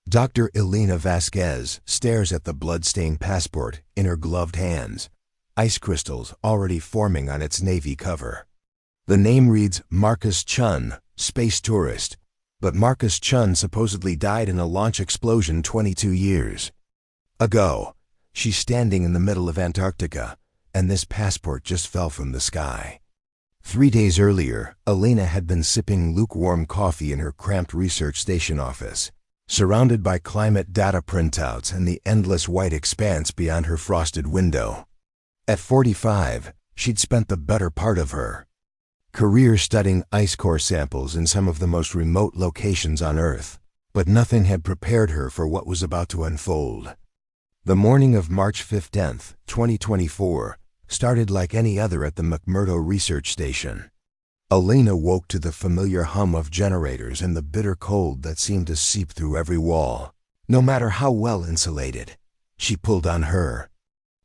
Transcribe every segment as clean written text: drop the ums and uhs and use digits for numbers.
Dr. Elena Vasquez stares at the blood-stained passport in her gloved hands, ice crystals already forming on its navy cover. The name reads Marcus Chun, space tourist, but Marcus Chun supposedly died in a launch explosion 22 years ago. She's standing in the middle of Antarctica, and this passport just fell from the sky. 3 days earlier, Elena had been sipping lukewarm coffee in her cramped research station office, surrounded by climate data printouts and the endless white expanse beyond her frosted window. At 45, she'd spent the better part of her career studying ice core samples in some of the most remote locations on Earth, but nothing had prepared her for what was about to unfold. The morning of March 15, 2024, started like any other at the McMurdo Research Station. Elena woke to the familiar hum of generators and the bitter cold that seemed to seep through every wall. No matter how well insulated, she pulled on her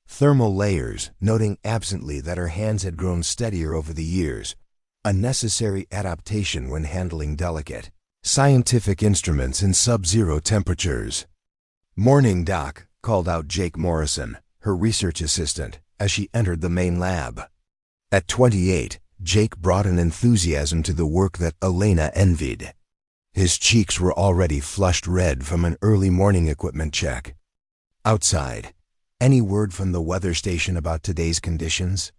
thermal layers, noting absently that her hands had grown steadier over the years, a necessary adaptation when handling delicate, scientific instruments in sub-zero temperatures. "Morning, Doc," called out Jake Morrison, her research assistant, as she entered the main lab. At 28, Jake brought an enthusiasm to the work that Elena envied. His cheeks were already flushed red from an early morning equipment check. "Outside, any word from the weather station about today's conditions?"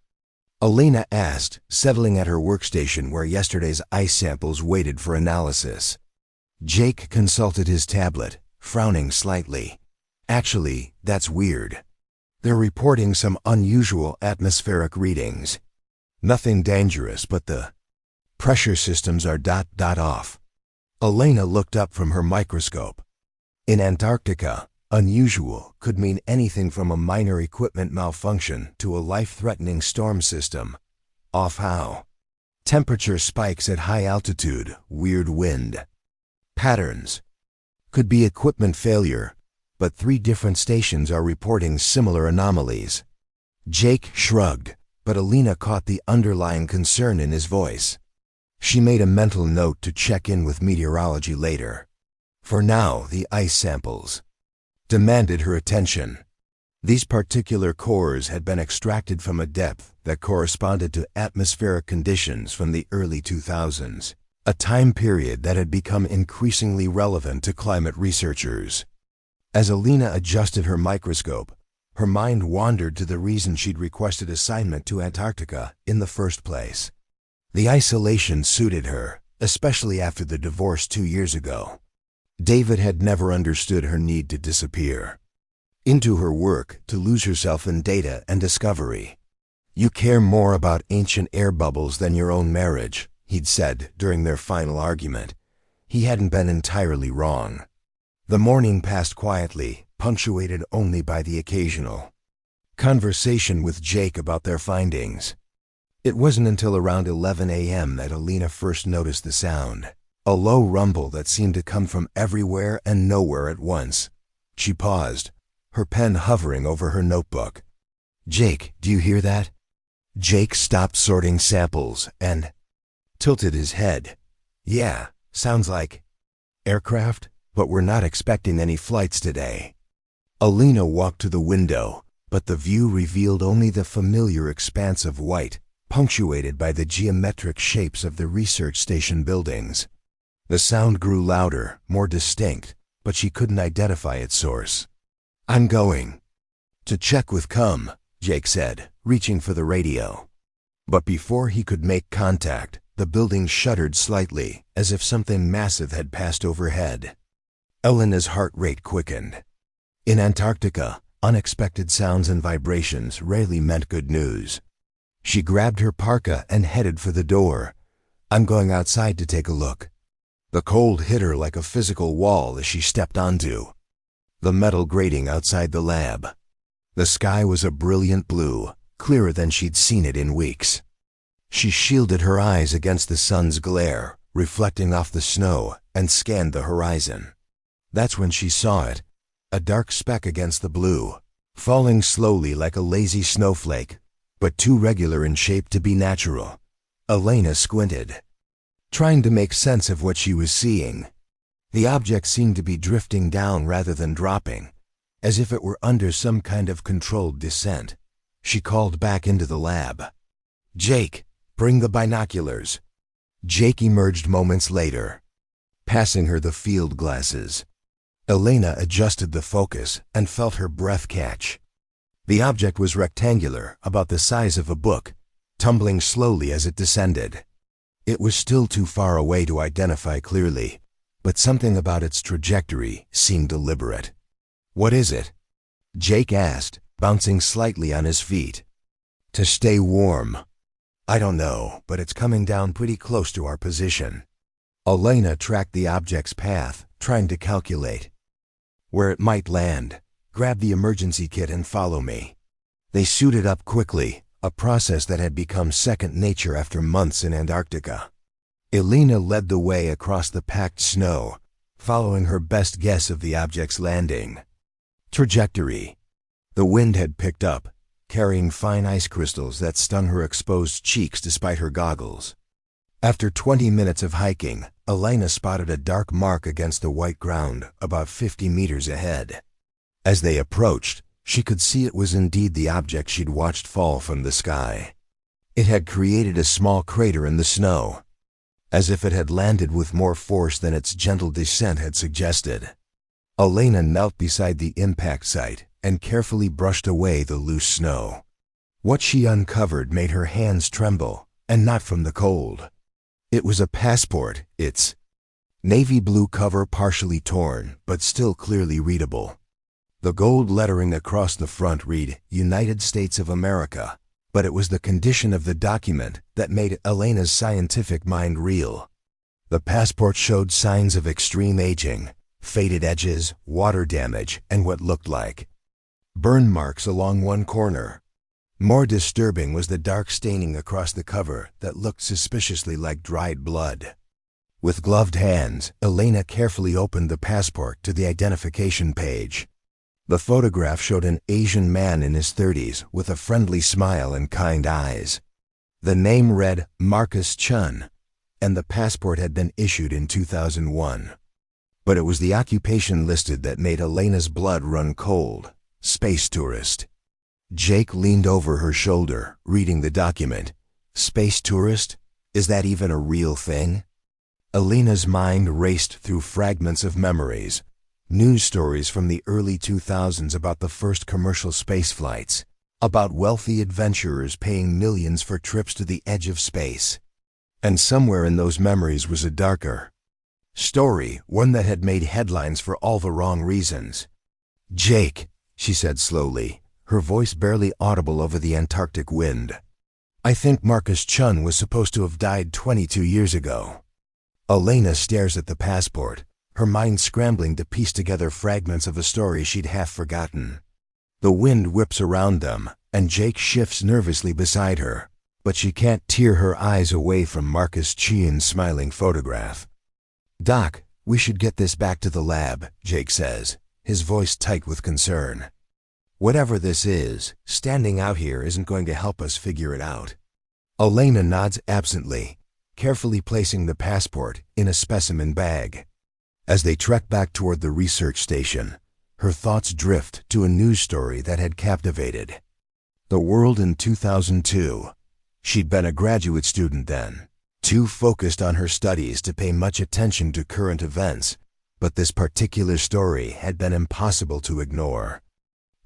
Elena asked, settling at her workstation where yesterday's ice samples waited for analysis. Jake consulted his tablet, frowning slightly. "Actually, that's weird. They're reporting some unusual atmospheric readings. Nothing dangerous, but the pressure systems are off." Elena looked up from her microscope. In Antarctica, unusual could mean anything from a minor equipment malfunction to a life-threatening storm system. Off how? Temperature spikes at high altitude, weird wind patterns. Could be equipment failure, but 3 different stations are reporting similar anomalies. Jake shrugged, but Elena caught the underlying concern in his voice. She made a mental note to check in with meteorology later. For now, the ice samples demanded her attention. These particular cores had been extracted from a depth that corresponded to atmospheric conditions from the early 2000s, a time period that had become increasingly relevant to climate researchers. As Elena adjusted her microscope, her mind wandered to the reason she'd requested assignment to Antarctica in the first place. The isolation suited her, especially after the divorce 2 years ago. David had never understood her need to disappear into her work, to lose herself in data and discovery. "You care more about ancient air bubbles than your own marriage," he'd said during their final argument. He hadn't been entirely wrong. The morning passed quietly, punctuated only by the occasional conversation with Jake about their findings. It wasn't until around 11 a.m. that Elena first noticed the sound, a low rumble that seemed to come from everywhere and nowhere at once. She paused, her pen hovering over her notebook. "Jake, do you hear that?" Jake stopped sorting samples and tilted his head. "Yeah, sounds like aircraft, but we're not expecting any flights today." Elena walked to the window, but the view revealed only the familiar expanse of white, punctuated by the geometric shapes of the research station buildings. The sound grew louder, more distinct, but she couldn't identify its source. "I'm going to check with Jake said, reaching for the radio. But before he could make contact, the building shuddered slightly, as if something massive had passed overhead. Elena's heart rate quickened. In Antarctica, unexpected sounds and vibrations rarely meant good news. She grabbed her parka and headed for the door. "I'm going outside to take a look." The cold hit her like a physical wall as she stepped onto the metal grating outside the lab. The sky was a brilliant blue, clearer than she'd seen it in weeks. She shielded her eyes against the sun's glare, reflecting off the snow, and scanned the horizon. That's when she saw it, a dark speck against the blue, falling slowly like a lazy snowflake, but too regular in shape to be natural. Elena squinted, trying to make sense of what she was seeing. The object seemed to be drifting down rather than dropping, as if it were under some kind of controlled descent. She called back into the lab. "Jake, bring the binoculars." Jake emerged moments later, passing her the field glasses. Elena adjusted the focus and felt her breath catch. The object was rectangular, about the size of a book, tumbling slowly as it descended. It was still too far away to identify clearly, but something about its trajectory seemed deliberate. "What is it?" Jake asked, bouncing slightly on his feet. "To stay warm." "I don't know, but it's coming down pretty close to our position." Elena tracked the object's path, trying to calculate where it might land. "Grab the emergency kit and follow me." They suited up quickly, a process that had become second nature after months in Antarctica. Elena led the way across the packed snow, following her best guess of the object's landing trajectory. The wind had picked up, carrying fine ice crystals that stung her exposed cheeks despite her goggles. After 20 minutes of hiking, Elena spotted a dark mark against the white ground about 50 meters ahead. As they approached, she could see it was indeed the object she'd watched fall from the sky. It had created a small crater in the snow, as if it had landed with more force than its gentle descent had suggested. Elena knelt beside the impact site and carefully brushed away the loose snow. What she uncovered made her hands tremble, and not from the cold. It was a passport, its navy blue cover partially torn, but still clearly readable. The gold lettering across the front read, "United States of America," but it was the condition of the document that made Elena's scientific mind reel. The passport showed signs of extreme aging, faded edges, water damage, and what looked like burn marks along one corner. More disturbing was the dark staining across the cover that looked suspiciously like dried blood. With gloved hands, Elena carefully opened the passport to the identification page. The photograph showed an Asian man in his 30s with a friendly smile and kind eyes. The name read Marcus Chun, and the passport had been issued in 2001. But it was the occupation listed that made Elena's blood run cold: space tourist. Jake leaned over her shoulder, reading the document. Space tourist? Is that even a real thing? Elena's mind raced through fragments of memories. News stories from the early 2000s about the first commercial space flights, about wealthy adventurers paying millions for trips to the edge of space. And somewhere in those memories was a darker story, one that had made headlines for all the wrong reasons. "Jake," she said slowly, her voice barely audible over the Antarctic wind. "I think Marcus Chun was supposed to have died 22 years ago." Elena stares at the passport, her mind scrambling to piece together fragments of a story she'd half forgotten. The wind whips around them, and Jake shifts nervously beside her, but she can't tear her eyes away from Marcus Chun's smiling photograph. "Doc, we should get this back to the lab," Jake says, his voice tight with concern. "Whatever this is, standing out here isn't going to help us figure it out." Elena nods absently, carefully placing the passport in a specimen bag. As they trek back toward the research station, her thoughts drift to a news story that had captivated the world in 2002. She'd been a graduate student then, too focused on her studies to pay much attention to current events, but this particular story had been impossible to ignore.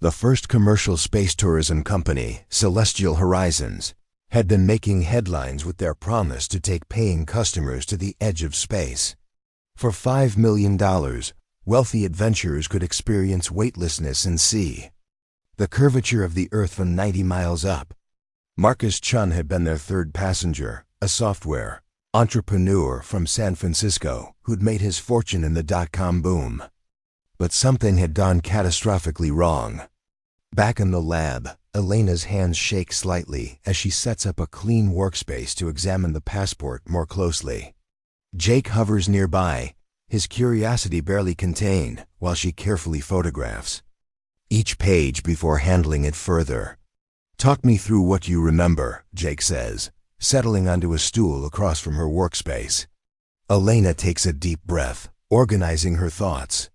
The first commercial space tourism company, Celestial Horizons, had been making headlines with their promise to take paying customers to the edge of space. For $5 million, wealthy adventurers could experience weightlessness and see the curvature of the Earth from 90 miles up. Marcus Chun had been their third passenger, a software entrepreneur from San Francisco who'd made his fortune in the dot-com boom. But something had gone catastrophically wrong. Back in the lab, Elena's hands shake slightly as she sets up a clean workspace to examine the passport more closely. Jake hovers nearby, his curiosity barely contained, while she carefully photographs each page before handling it further. "Talk me through what you remember," Jake says, settling onto a stool across from her workspace. Elena takes a deep breath, organizing her thoughts.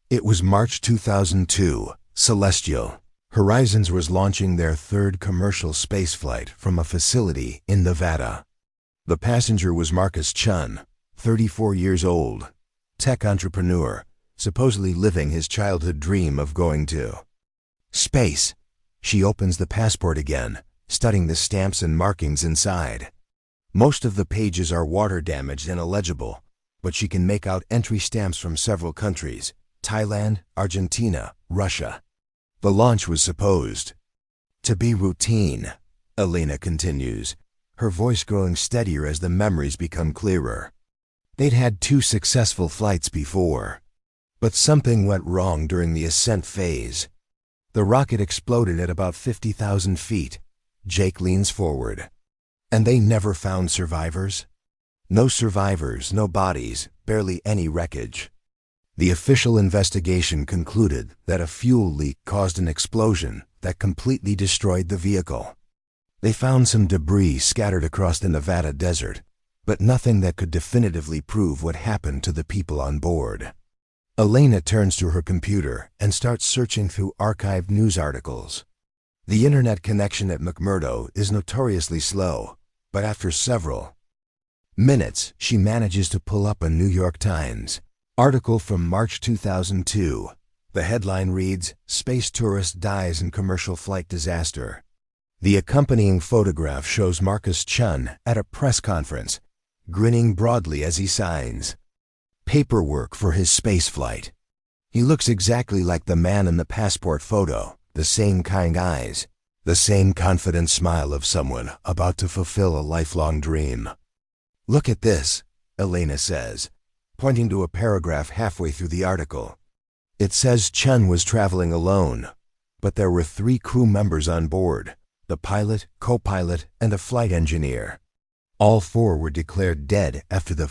It was March 2002, Celestial Horizons was launching their third commercial spaceflight from a facility in Nevada. The passenger was Marcus Chun, 34 years old, tech entrepreneur, supposedly living his childhood dream of going to space. She opens the passport again, studying the stamps and markings inside. Most of the pages are water damaged and illegible, but she can make out entry stamps from several countries: Thailand, Argentina, Russia. The launch was supposed to be routine, Elena continues, her voice growing steadier as the memories become clearer. They'd had 2 successful flights before, but something went wrong during the ascent phase. The rocket exploded at about 50,000 feet. Jake leans forward. And they never found survivors? No survivors, no bodies, barely any wreckage. The official investigation concluded that a fuel leak caused an explosion that completely destroyed the vehicle. They found some debris scattered across the Nevada desert, but nothing that could definitively prove what happened to the people on board. Elena turns to her computer and starts searching through archived news articles. The internet connection at McMurdo is notoriously slow, but after several minutes, she manages to pull up a New York Times article from March 2002. The headline reads, "Space Tourist Dies in Commercial Flight Disaster." The accompanying photograph shows Marcus Chun at a press conference, grinning broadly as he signs paperwork for his spaceflight. He looks exactly like the man in the passport photo, the same kind eyes, the same confident smile of someone about to fulfill a lifelong dream. "Look at this," Elena says, pointing to a paragraph halfway through the article. It says Chun was traveling alone, but there were 3 crew members on board: the pilot, co-pilot, and a flight engineer. All 4 were declared dead after the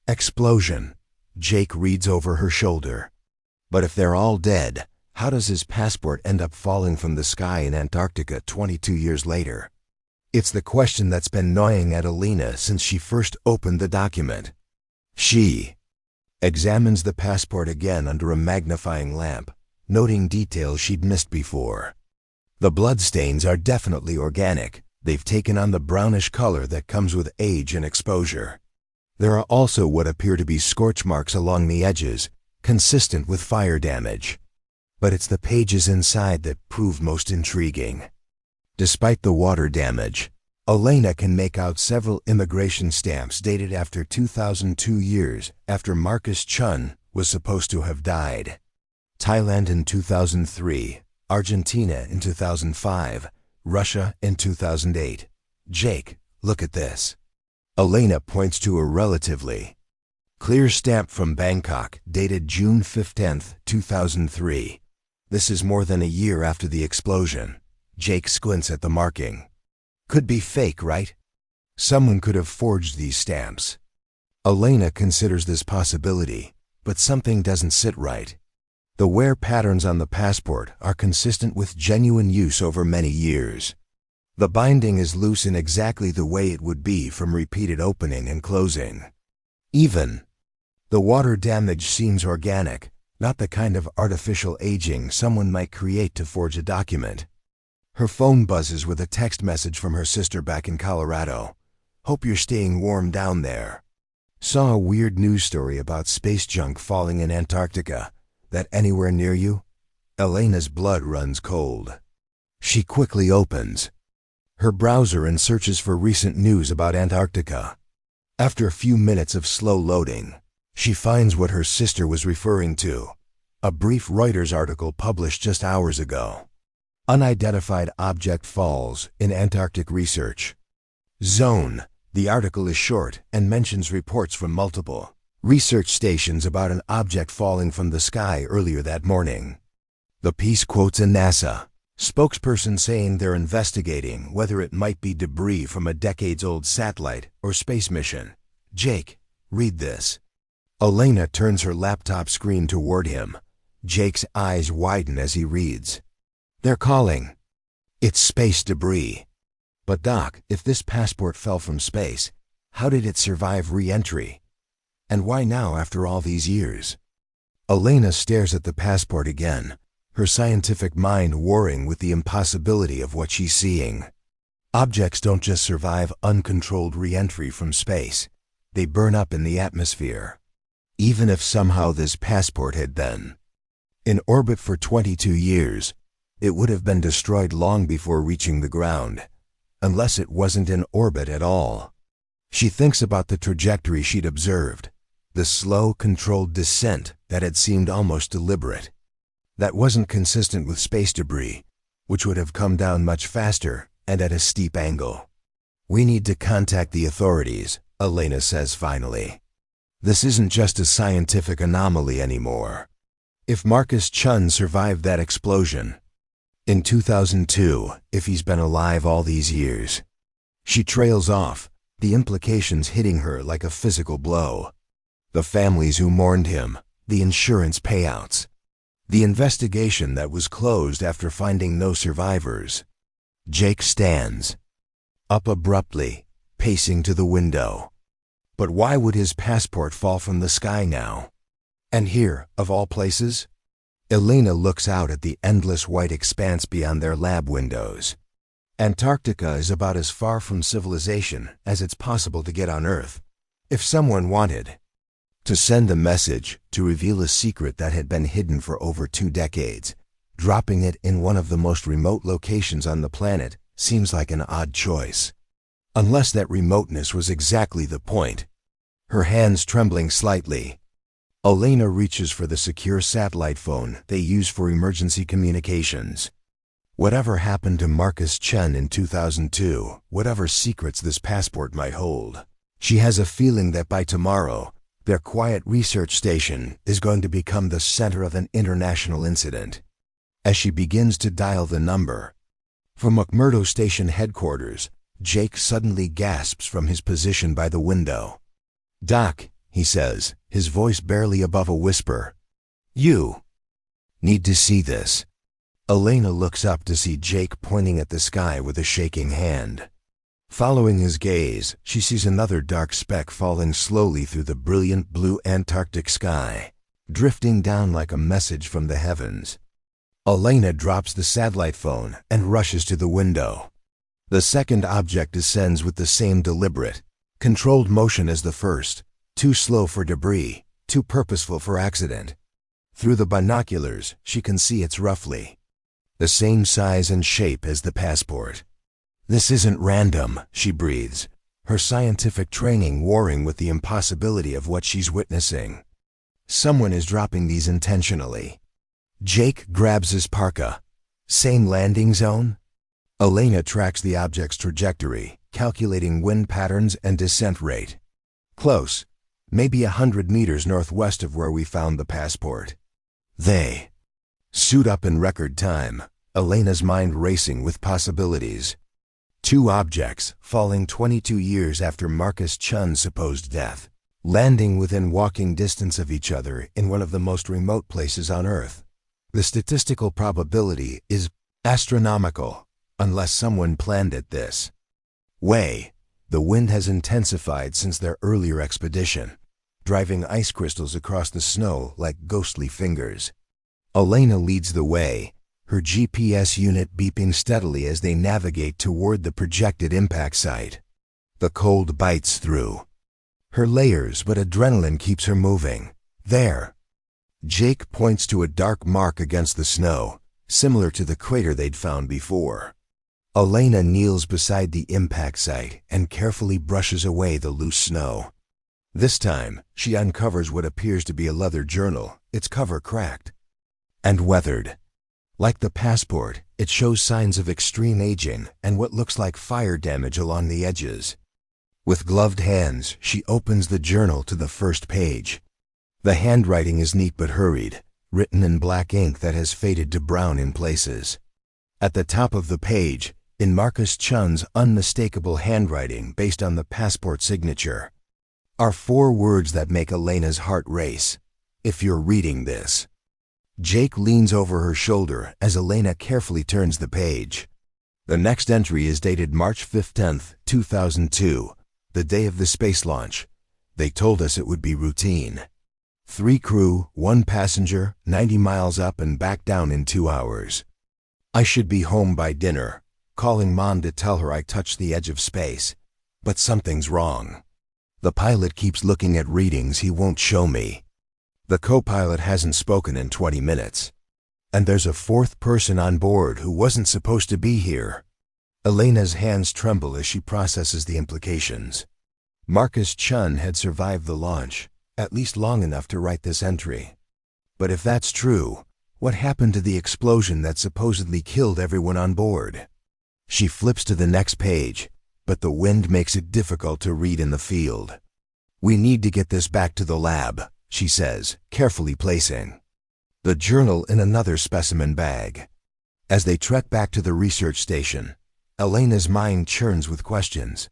explosion. Jake reads over her shoulder. But if they're all dead, how does his passport end up falling from the sky in Antarctica 22 years later? It's the question that's been gnawing at Elena since she first opened the document. She examines the passport again under a magnifying lamp, noting details she'd missed before. The bloodstains are definitely organic. They've taken on the brownish color that comes with age and exposure. There are also what appear to be scorch marks along the edges, consistent with fire damage. But it's the pages inside that prove most intriguing. Despite the water damage, Elena can make out several immigration stamps dated after 2002 years after Marcus Chun was supposed to have died. Thailand in 2003, Argentina in 2005, Russia in 2008. Jake, look at this. Elena points to a relatively clear stamp from Bangkok dated June 15, 2003. This is more than a year after the explosion. Jake squints at the marking. Could be fake, right? Someone could have forged these stamps. Elena considers this possibility, but something doesn't sit right. The wear patterns on the passport are consistent with genuine use over many years. The binding is loose in exactly the way it would be from repeated opening and closing. Even the water damage seems organic, not the kind of artificial aging someone might create to forge a document. Her phone buzzes with a text message from her sister back in Colorado. "Hope you're staying warm down there. Saw a weird news story about space junk falling in Antarctica. That anywhere near you?" Elena's blood runs cold. She quickly opens her browser and searches for recent news about Antarctica. After a few minutes of slow loading, she finds what her sister was referring to, a brief Reuters article published just hours ago. Unidentified object falls in Antarctic research zone. The article is short and mentions reports from multiple research stations about an object falling from the sky earlier that morning. The piece quotes a NASA spokesperson saying they're investigating whether it might be debris from a decades-old satellite or space mission. Jake, read this. Elena turns her laptop screen toward him. Jake's eyes widen as he reads. They're calling. It's space debris. But Doc, if this passport fell from space, how did it survive re-entry? And why now after all these years? Elena stares at the passport again, her scientific mind warring with the impossibility of what she's seeing. Objects don't just survive uncontrolled re-entry from space. They burn up in the atmosphere. Even if somehow this passport had been in orbit for 22 years, it would have been destroyed long before reaching the ground, unless it wasn't in orbit at all. She thinks about the trajectory she'd observed, the slow, controlled descent that had seemed almost deliberate. That wasn't consistent with space debris, which would have come down much faster and at a steep angle. "We need to contact the authorities," Elena says finally. "This isn't just a scientific anomaly anymore." If Marcus Chun survived that explosion in 2002, if he's been alive all these years. She trails off, the implications hitting her like a physical blow. The families who mourned him, the insurance payouts, the investigation that was closed after finding no survivors. Jake stands up abruptly, pacing to the window. But why would his passport fall from the sky now? And here, of all places? Elena looks out at the endless white expanse beyond their lab windows. Antarctica is about as far from civilization as it's possible to get on Earth. If someone wanted to send a message to reveal a secret that had been hidden for over 2 decades, dropping it in one of the most remote locations on the planet seems like an odd choice. Unless that remoteness was exactly the point. Her hands trembling slightly, Elena reaches for the secure satellite phone they use for emergency communications. Whatever happened to Marcus Chen in 2002, whatever secrets this passport might hold, she has a feeling that by tomorrow, their quiet research station is going to become the center of an international incident. As she begins to dial the number, from McMurdo Station headquarters, Jake suddenly gasps from his position by the window. "Doc," he says, his voice barely above a whisper. "You need to see this." Elena looks up to see Jake pointing at the sky with a shaking hand. Following his gaze, she sees another dark speck falling slowly through the brilliant blue Antarctic sky, drifting down like a message from the heavens. Elena drops the satellite phone and rushes to the window. The second object descends with the same deliberate, controlled motion as the first, too slow for debris, too purposeful for accident. Through the binoculars, she can see it's roughly the same size and shape as the passport. "This isn't random," she breathes, her scientific training warring with the impossibility of what she's witnessing. Someone is dropping these intentionally. Jake grabs his parka. Same landing zone? Elena tracks the object's trajectory, calculating wind patterns and descent rate. Close, maybe 100 meters northwest of where we found the passport. They suit up in record time, Elena's mind racing with possibilities. 2 objects falling 22 years after Marcus Chun's supposed death, landing within walking distance of each other in one of the most remote places on Earth. The statistical probability is astronomical, unless someone planned it this way. The wind has intensified since their earlier expedition, driving ice crystals across the snow like ghostly fingers. Elena leads the way, her GPS unit beeping steadily as they navigate toward the projected impact site. The cold bites through her layers, but adrenaline keeps her moving. There. Jake points to a dark mark against the snow, similar to the crater they'd found before. Elena kneels beside the impact site and carefully brushes away the loose snow. This time, she uncovers what appears to be a leather journal, its cover cracked and weathered. Like the passport, it shows signs of extreme aging and what looks like fire damage along the edges. With gloved hands, she opens the journal to the first page. The handwriting is neat but hurried, written in black ink that has faded to brown in places. At the top of the page, in Marcus Chun's unmistakable handwriting based on the passport signature, are 4 words that make Elena's heart race. "If you're reading this." Jake leans over her shoulder as Elena carefully turns the page. The next entry is dated March 15, 2002, the day of the space launch. They told us it would be routine. 3 crew, 1 passenger, 90 miles up and back down in 2 hours. I should be home by dinner, calling Mom to tell her I touched the edge of space. But something's wrong. The pilot keeps looking at readings he won't show me. The co-pilot hasn't spoken in 20 minutes. And there's a 4th person on board who wasn't supposed to be here. Elena's hands tremble as she processes the implications. Marcus Chun had survived the launch, at least long enough to write this entry. But if that's true, what happened to the explosion that supposedly killed everyone on board? She flips to the next page, but the wind makes it difficult to read in the field. We need to get this back to the lab, she says, carefully placing the journal in another specimen bag. As they trek back to the research station, Elena's mind churns with questions.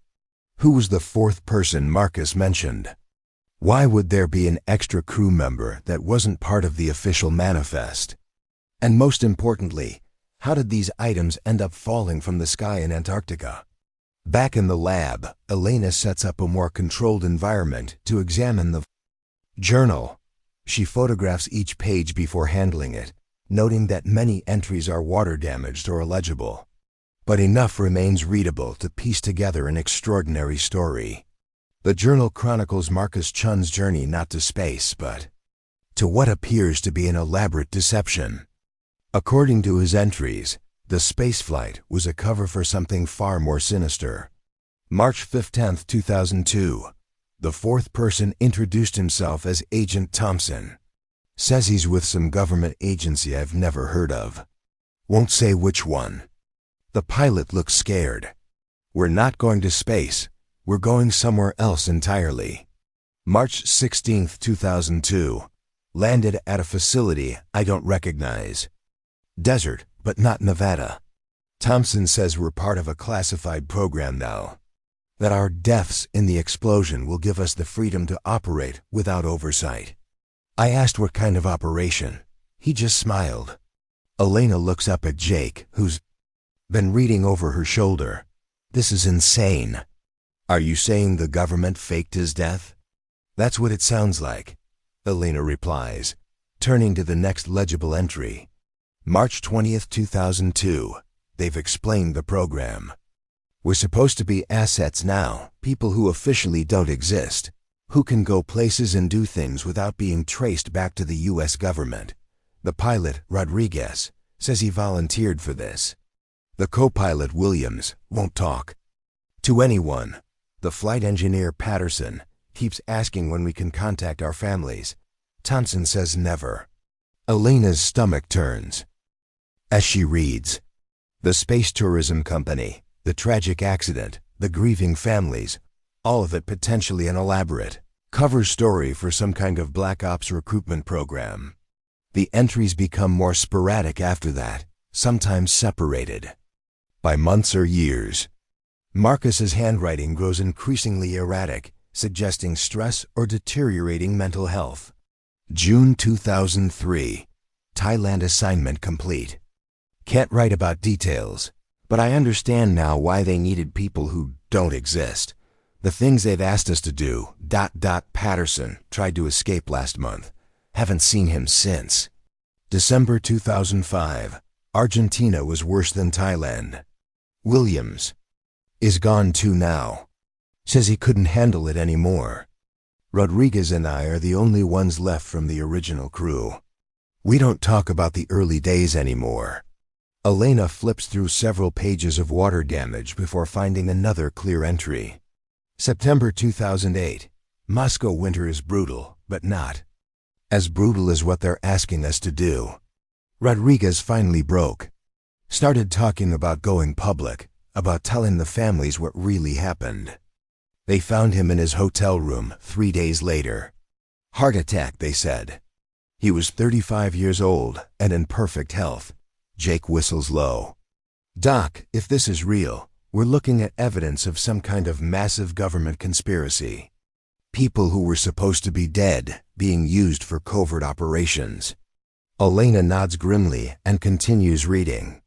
Who was the 4th person Marcus mentioned? Why would there be an extra crew member that wasn't part of the official manifest? And most importantly, how did these items end up falling from the sky in Antarctica? Back in the lab, Elena sets up a more controlled environment to examine the journal. She photographs each page before handling it, noting that many entries are water-damaged or illegible. But enough remains readable to piece together an extraordinary story. The journal chronicles Marcus Chun's journey not to space, but to what appears to be an elaborate deception. According to his entries, the spaceflight was a cover for something far more sinister. March 15, 2002. The 4th person introduced himself as Agent Thompson. Says he's with some government agency I've never heard of. Won't say which one. The pilot looks scared. We're not going to space. We're going somewhere else entirely. March 16, 2002. Landed at a facility I don't recognize. Desert, but not Nevada. Thompson says we're part of a classified program now. That our deaths in the explosion will give us the freedom to operate without oversight. I asked what kind of operation. He just smiled. Elena looks up at Jake, who's been reading over her shoulder. This is insane. Are you saying the government faked his death? That's what it sounds like, Elena replies, turning to the next legible entry. March 20th, 2002. They've explained the program. We're supposed to be assets now, people who officially don't exist, who can go places and do things without being traced back to the U.S. government. The pilot, Rodriguez, says he volunteered for this. The co-pilot, Williams, won't talk to anyone. The flight engineer, Patterson, keeps asking when we can contact our families. Thompson says never. Elena's stomach turns as she reads. The space tourism company, the tragic accident, the grieving families, all of it potentially an elaborate cover story for some kind of black ops recruitment program. The entries become more sporadic after that, sometimes separated by months or years. Marcus's handwriting grows increasingly erratic, suggesting stress or deteriorating mental health. June 2003. Thailand assignment complete. Can't write about details, but I understand now why they needed people who don't exist. The things they've asked us to do. Patterson tried to escape last month. Haven't seen him since. December 2005. Argentina was worse than Thailand. Williams is gone too now. Says he couldn't handle it anymore. Rodriguez and I are the only ones left from the original crew. We don't talk about the early days anymore. Elena flips through several pages of water damage before finding another clear entry. September 2008. Moscow winter is brutal, but not as brutal as what they're asking us to do. Rodriguez finally broke. Started talking about going public, about telling the families what really happened. They found him in his hotel room 3 days later. Heart attack, they said. He was 35 years old and in perfect health. Jake whistles low. Doc, if this is real, we're looking at evidence of some kind of massive government conspiracy. People who were supposed to be dead being used for covert operations. Elena nods grimly and continues reading.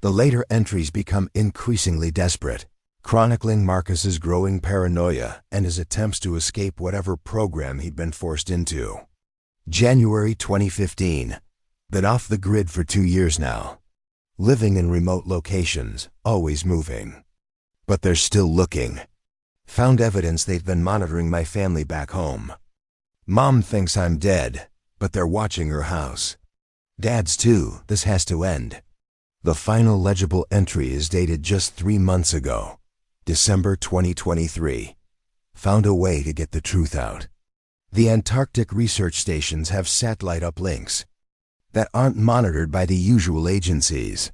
The later entries become increasingly desperate. chronicling Marcus's growing paranoia and his attempts to escape whatever program he'd been forced into. January 2015. Been off the grid for 2 years now. Living in remote locations, always moving. But they're still looking. Found evidence they've been monitoring my family back home. Mom thinks I'm dead, but they're watching her house. Dad's too. This has to end. The final legible entry is dated just 3 months ago, December 2023. Found a way to get the truth out. The Antarctic research stations have satellite uplinks that aren't monitored by the usual agencies.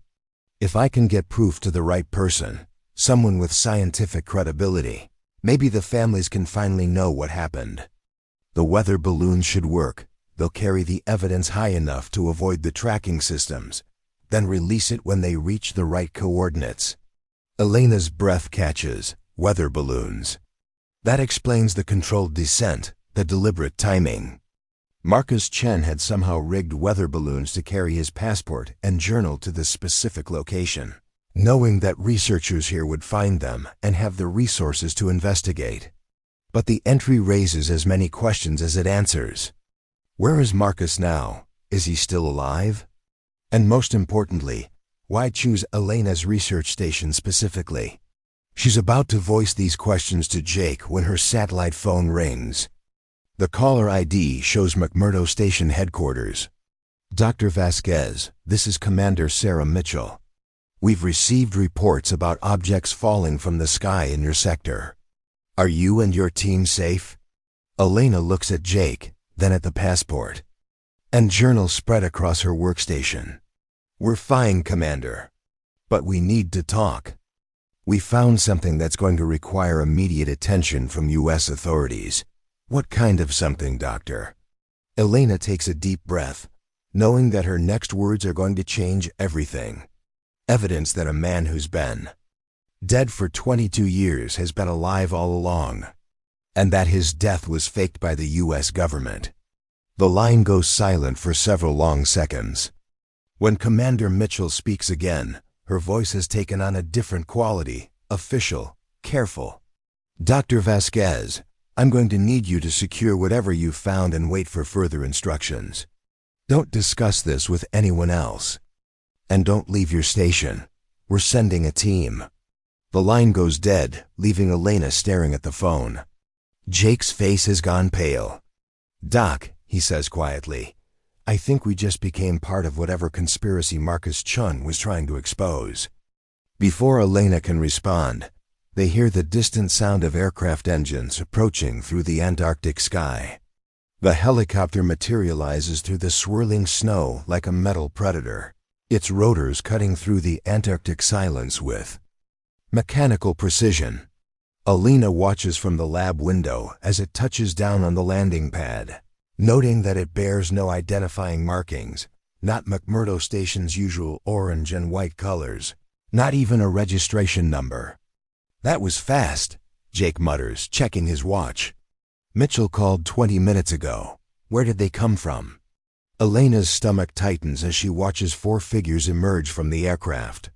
If I can get proof to the right person, someone with scientific credibility, maybe the families can finally know what happened. The weather balloons should work. They'll carry the evidence high enough to avoid the tracking systems, then release it when they reach the right coordinates. Elena's breath catches. Weather balloons. That explains the controlled descent, the deliberate timing. Marcus Chen had somehow rigged weather balloons to carry his passport and journal to this specific location, knowing that researchers here would find them and have the resources to investigate. But the entry raises as many questions as it answers. Where is Marcus now? Is he still alive? And most importantly, why choose Elena's research station specifically? She's about to voice these questions to Jake when her satellite phone rings. The caller ID shows McMurdo Station headquarters. Dr. Vasquez, this is Commander Sarah Mitchell. We've received reports about objects falling from the sky in your sector. Are you and your team safe? Elena looks at Jake, then at the passport and journal spread across her workstation. We're fine, Commander. But we need to talk. We found something that's going to require immediate attention from U.S. authorities. What kind of something, Doctor? Elena takes a deep breath, knowing that her next words are going to change everything. Evidence that a man who's been dead for 22 years has been alive all along, and that his death was faked by the U.S. government. The line goes silent for several long seconds. When Commander Mitchell speaks again, her voice has taken on a different quality, official, careful. Dr. Vasquez, I'm going to need you to secure whatever you've found and wait for further instructions. Don't discuss this with anyone else. And don't leave your station. We're sending a team. The line goes dead, leaving Elena staring at the phone. Jake's face has gone pale. Doc, he says quietly, I think we just became part of whatever conspiracy Marcus Chun was trying to expose. Before Elena can respond, they hear the distant sound of aircraft engines approaching through the Antarctic sky. The helicopter materializes through the swirling snow like a metal predator, its rotors cutting through the Antarctic silence with mechanical precision. Elena watches from the lab window as it touches down on the landing pad, noting that it bears no identifying markings, not McMurdo Station's usual orange and white colors, not even a registration number. That was fast, Jake mutters, checking his watch. Mitchell called 20 minutes ago. Where did they come from? Elena's stomach tightens as she watches 4 figures emerge from the aircraft.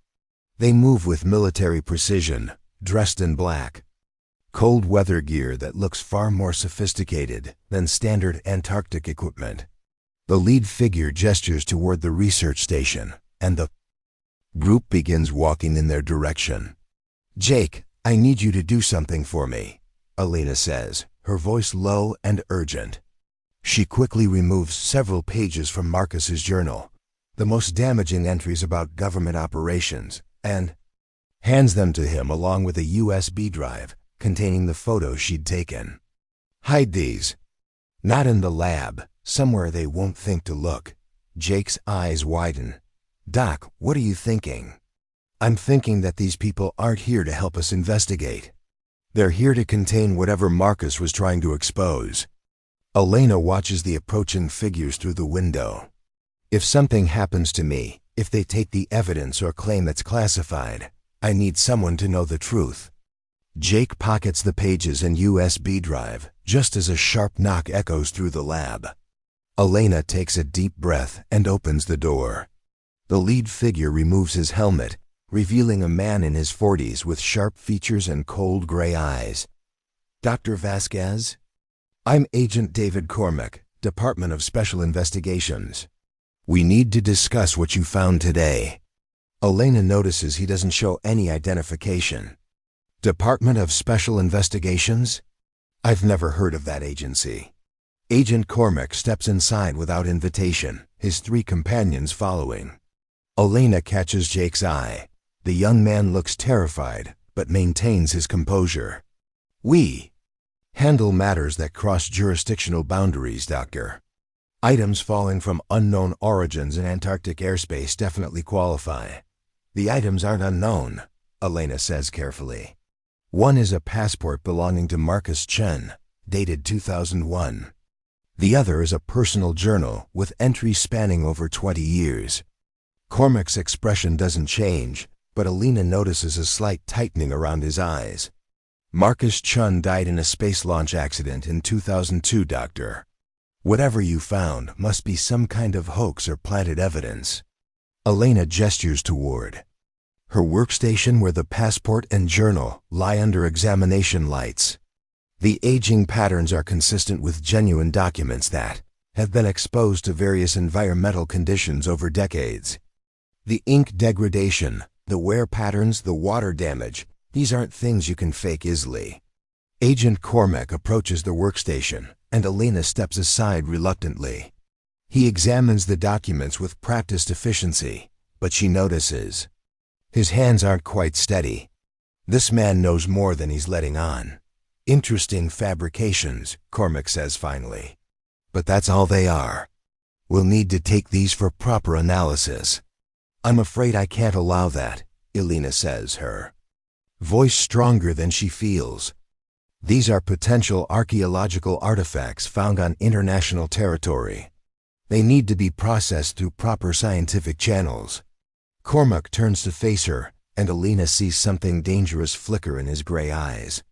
They move with military precision, dressed in black. Cold weather gear that looks far more sophisticated than standard Antarctic equipment. The lead figure gestures toward the research station, and the group begins walking in their direction. Jake, I need you to do something for me, Elena says, her voice low and urgent. She quickly removes several pages from Marcus's journal, the most damaging entries about government operations, and hands them to him along with a USB drive containing the photos she'd taken. Hide these. Not in the lab, somewhere they won't think to look. Jake's eyes widen. Doc, what are you thinking? I'm thinking that these people aren't here to help us investigate. They're here to contain whatever Marcus was trying to expose. Elena watches the approaching figures through the window. If something happens to me, if they take the evidence or claim it's classified, I need someone to know the truth. Jake pockets the pages and USB drive, just as a sharp knock echoes through the lab. Elena takes a deep breath and opens the door. The lead figure removes his helmet, revealing a man in his 40s with sharp features and cold gray eyes. "Dr. Vasquez?" "I'm Agent David Cormack, Department of Special Investigations. We need to discuss what you found today." Elena notices he doesn't show any identification. "Department of Special Investigations? I've never heard of that agency." Agent Cormack steps inside without invitation, his 3 companions following. Elena catches Jake's eye. The young man looks terrified, but maintains his composure. "We handle matters that cross jurisdictional boundaries, Doctor. Items falling from unknown origins in Antarctic airspace definitely qualify." "The items aren't unknown," Elena says carefully. "One is a passport belonging to Marcus Chen, dated 2001. The other is a personal journal with entries spanning over 20 years. Cormac's expression doesn't change, but Elena notices a slight tightening around his eyes. "Marcus Chun died in a space launch accident in 2002, Doctor. Whatever you found must be some kind of hoax or planted evidence." Elena gestures toward her workstation where the passport and journal lie under examination lights. The aging patterns are consistent with genuine documents that have been exposed to various environmental conditions over decades. The ink degradation, the wear patterns, the water damage, these aren't things you can fake easily. Agent Cormack approaches the workstation, and Elena steps aside reluctantly. He examines the documents with practiced efficiency, but she notices his hands aren't quite steady. This man knows more than he's letting on. "Interesting fabrications," Cormack says finally. "But that's all they are. We'll need to take these for proper analysis." "I'm afraid I can't allow that," Elena says, her voice stronger than she feels. "These are potential archaeological artifacts found on international territory. They need to be processed through proper scientific channels." Cormack turns to face her, and Elena sees something dangerous flicker in his gray eyes.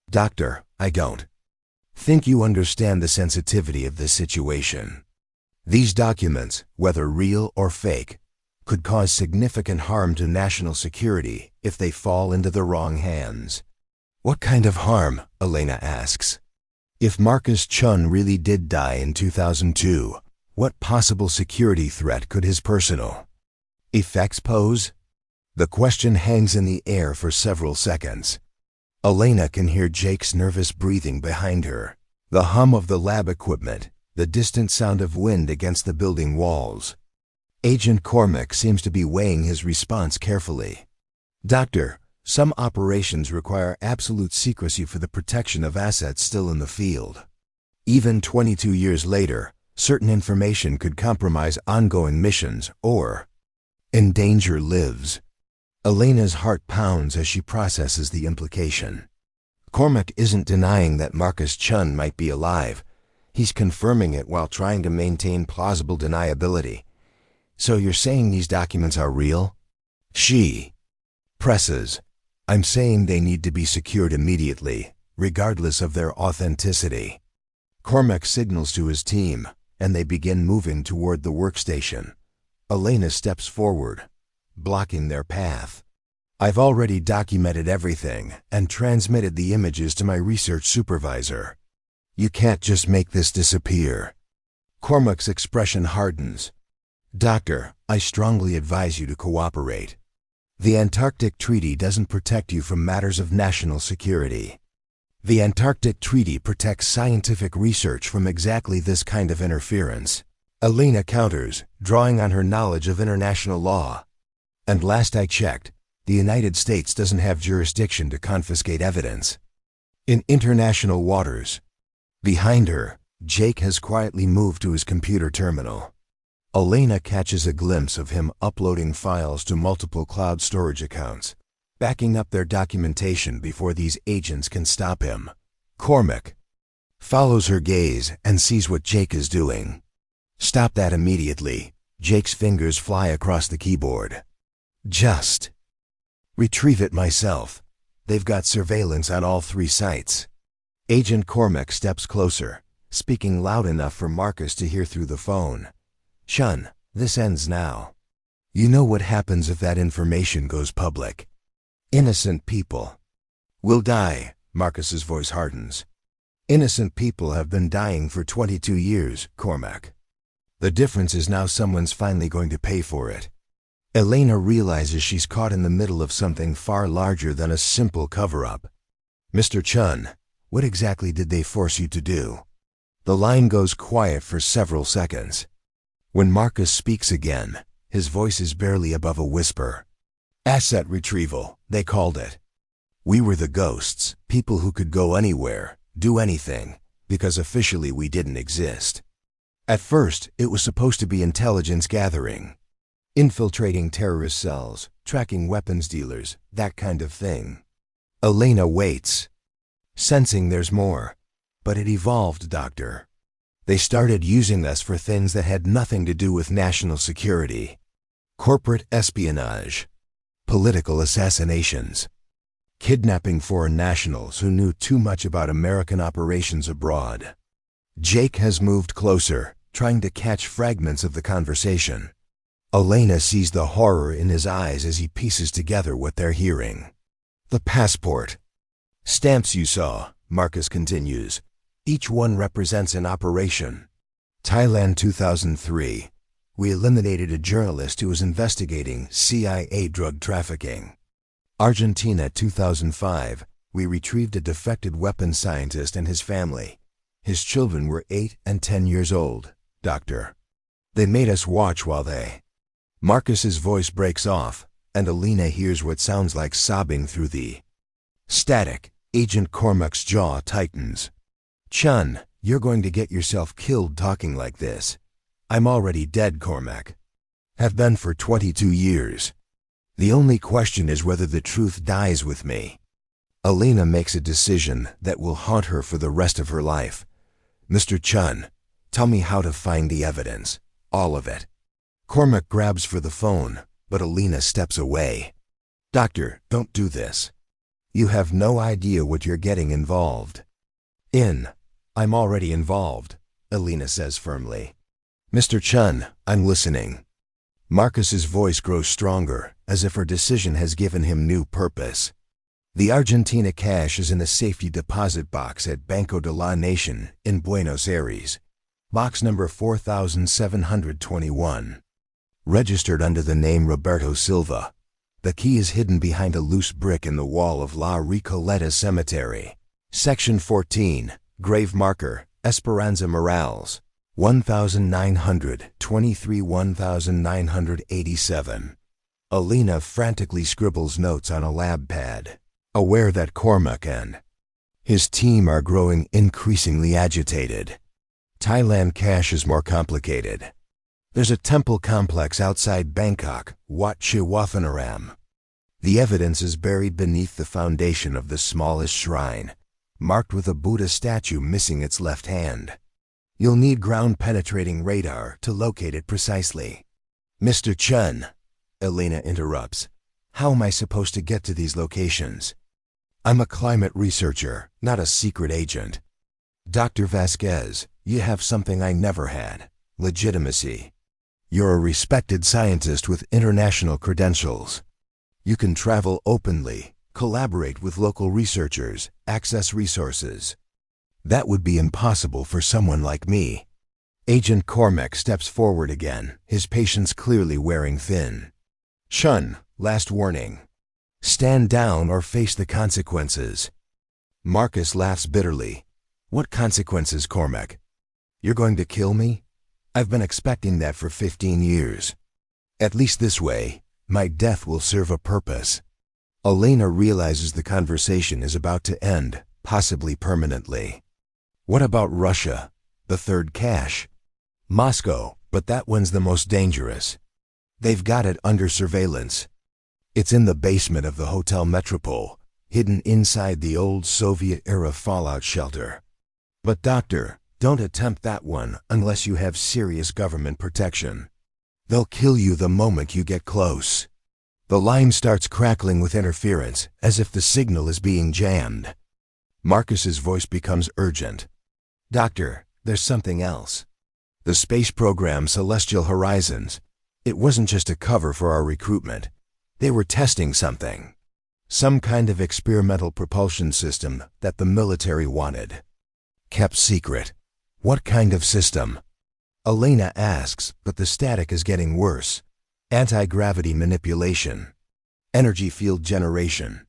"Doctor, I don't think you understand the sensitivity of this situation. These documents, whether real or fake, could cause significant harm to national security if they fall into the wrong hands." "What kind of harm?" Elena asks. "If Marcus Chun really did die in 2002, what possible security threat could his personal effects pose?" The question hangs in the air for several seconds. Elena can hear Jake's nervous breathing behind her, the hum of the lab equipment, the distant sound of wind against the building walls. Agent Cormack seems to be weighing his response carefully. "Doctor, some operations require absolute secrecy for the protection of assets still in the field. Even 22 years later, certain information could compromise ongoing missions or endanger lives." Elena's heart pounds as she processes the implication. Cormack isn't denying that Marcus Chun might be alive. He's confirming it while trying to maintain plausible deniability. "So you're saying these documents are real?" She presses. "I'm saying they need to be secured immediately, regardless of their authenticity." Cormack signals to his team, and they begin moving toward the workstation. Elena steps forward, blocking their path. "I've already documented everything and transmitted the images to my research supervisor. You can't just make this disappear." Cormack's expression hardens. "Doctor, I strongly advise you to cooperate. The Antarctic Treaty doesn't protect you from matters of national security. The Antarctic Treaty protects scientific research from exactly this kind of interference." Elena counters, drawing on her knowledge of international law. "And last I checked, the United States doesn't have jurisdiction to confiscate evidence in international waters." Behind her, Jake has quietly moved to his computer terminal. Elena catches a glimpse of him uploading files to multiple cloud storage accounts, backing up their documentation before these agents can stop him. Cormack follows her gaze and sees what Jake is doing. "Stop that immediately." Jake's fingers fly across the keyboard. "Just retrieve it myself. They've got surveillance on all 3 sites." Agent Cormack steps closer, speaking loud enough for Marcus to hear through the phone. "Chun, this ends now. You know what happens if that information goes public? Innocent people will die. Marcus's voice hardens. Innocent people have been dying for 22 years, Cormac. The difference is now someone's finally going to pay for it. Elena realizes she's caught in the middle of something far larger than a simple cover-up. Mr. Chun, what exactly did they force you to do? The line goes quiet for several seconds. When Marcus speaks again, his voice is barely above a whisper. Asset retrieval, they called it. We were the ghosts, people who could go anywhere, do anything, because officially we didn't exist. At first, it was supposed to be intelligence gathering. Infiltrating terrorist cells, tracking weapons dealers, that kind of thing. Elena waits, sensing there's more. But it evolved, Doctor. They started using us for things that had nothing to do with national security. Corporate espionage, political assassinations, kidnapping foreign nationals who knew too much about American operations abroad. Jake has moved closer, trying to catch fragments of the conversation. Elena sees the horror in his eyes as he pieces together what they're hearing. The passport. Stamps you saw, Marcus continues. Each one represents an operation. Thailand 2003. We eliminated a journalist who was investigating CIA drug trafficking. Argentina 2005. We retrieved a defected weapons scientist and his family. His children were 8 and 10 years old, Doctor. They made us watch while they... Marcus's voice breaks off, and Elena hears what sounds like sobbing through the static. Agent Cormac's jaw tightens. Chun, you're going to get yourself killed talking like this. I'm already dead, Cormac. Have been for 22 years. The only question is whether the truth dies with me. Elena makes a decision that will haunt her for the rest of her life. Mr. Chun, tell me how to find the evidence. All of it. Cormac grabs for the phone, but Elena steps away. Doctor, don't do this. You have no idea what you're getting involved in. I'm already involved, Elena says firmly. Mr. Chun, I'm listening. Marcus's voice grows stronger, as if her decision has given him new purpose. The Argentina cash is in the safety deposit box at Banco de la Nación in Buenos Aires. Box number 4721. Registered under the name Roberto Silva. The key is hidden behind a loose brick in the wall of La Recoleta Cemetery. Section 14, grave marker, Esperanza Morales, 1923-1987. Elena frantically scribbles notes on a lab pad, aware that Cormac and his team are growing increasingly agitated. Thailand cache is more complicated. There's a temple complex outside Bangkok, Wat Chiwatthanaram. The evidence is buried beneath the foundation of the smallest shrine, marked with a Buddha statue missing its left hand. You'll need ground-penetrating radar to locate it precisely. Mr. Chun, Elena interrupts, how am I supposed to get to these locations? I'm a climate researcher, not a secret agent. Dr. Vasquez, you have something I never had, legitimacy. You're a respected scientist with international credentials. You can travel openly, collaborate with local researchers, access resources. That would be impossible for someone like me. Agent Cormac steps forward again, his patience clearly wearing thin. Chun, last warning. Stand down or face the consequences. Marcus laughs bitterly. What consequences, Cormac? You're going to kill me? I've been expecting that for 15 years. At least this way, my death will serve a purpose. Elena realizes the conversation is about to end, possibly permanently. What about Russia, the third cache? Moscow, but that one's the most dangerous. They've got it under surveillance. It's in the basement of the Hotel Metropole, hidden inside the old Soviet-era fallout shelter. But doctor, don't attempt that one unless you have serious government protection. They'll kill you the moment you get close. The line starts crackling with interference, as if the signal is being jammed. Marcus's voice becomes urgent. Doctor, there's something else. The space program Celestial Horizons. It wasn't just a cover for our recruitment. They were testing something. Some kind of experimental propulsion system that the military wanted. Kept secret. What kind of system? Elena asks, but the static is getting worse. Anti-gravity manipulation. Energy field generation.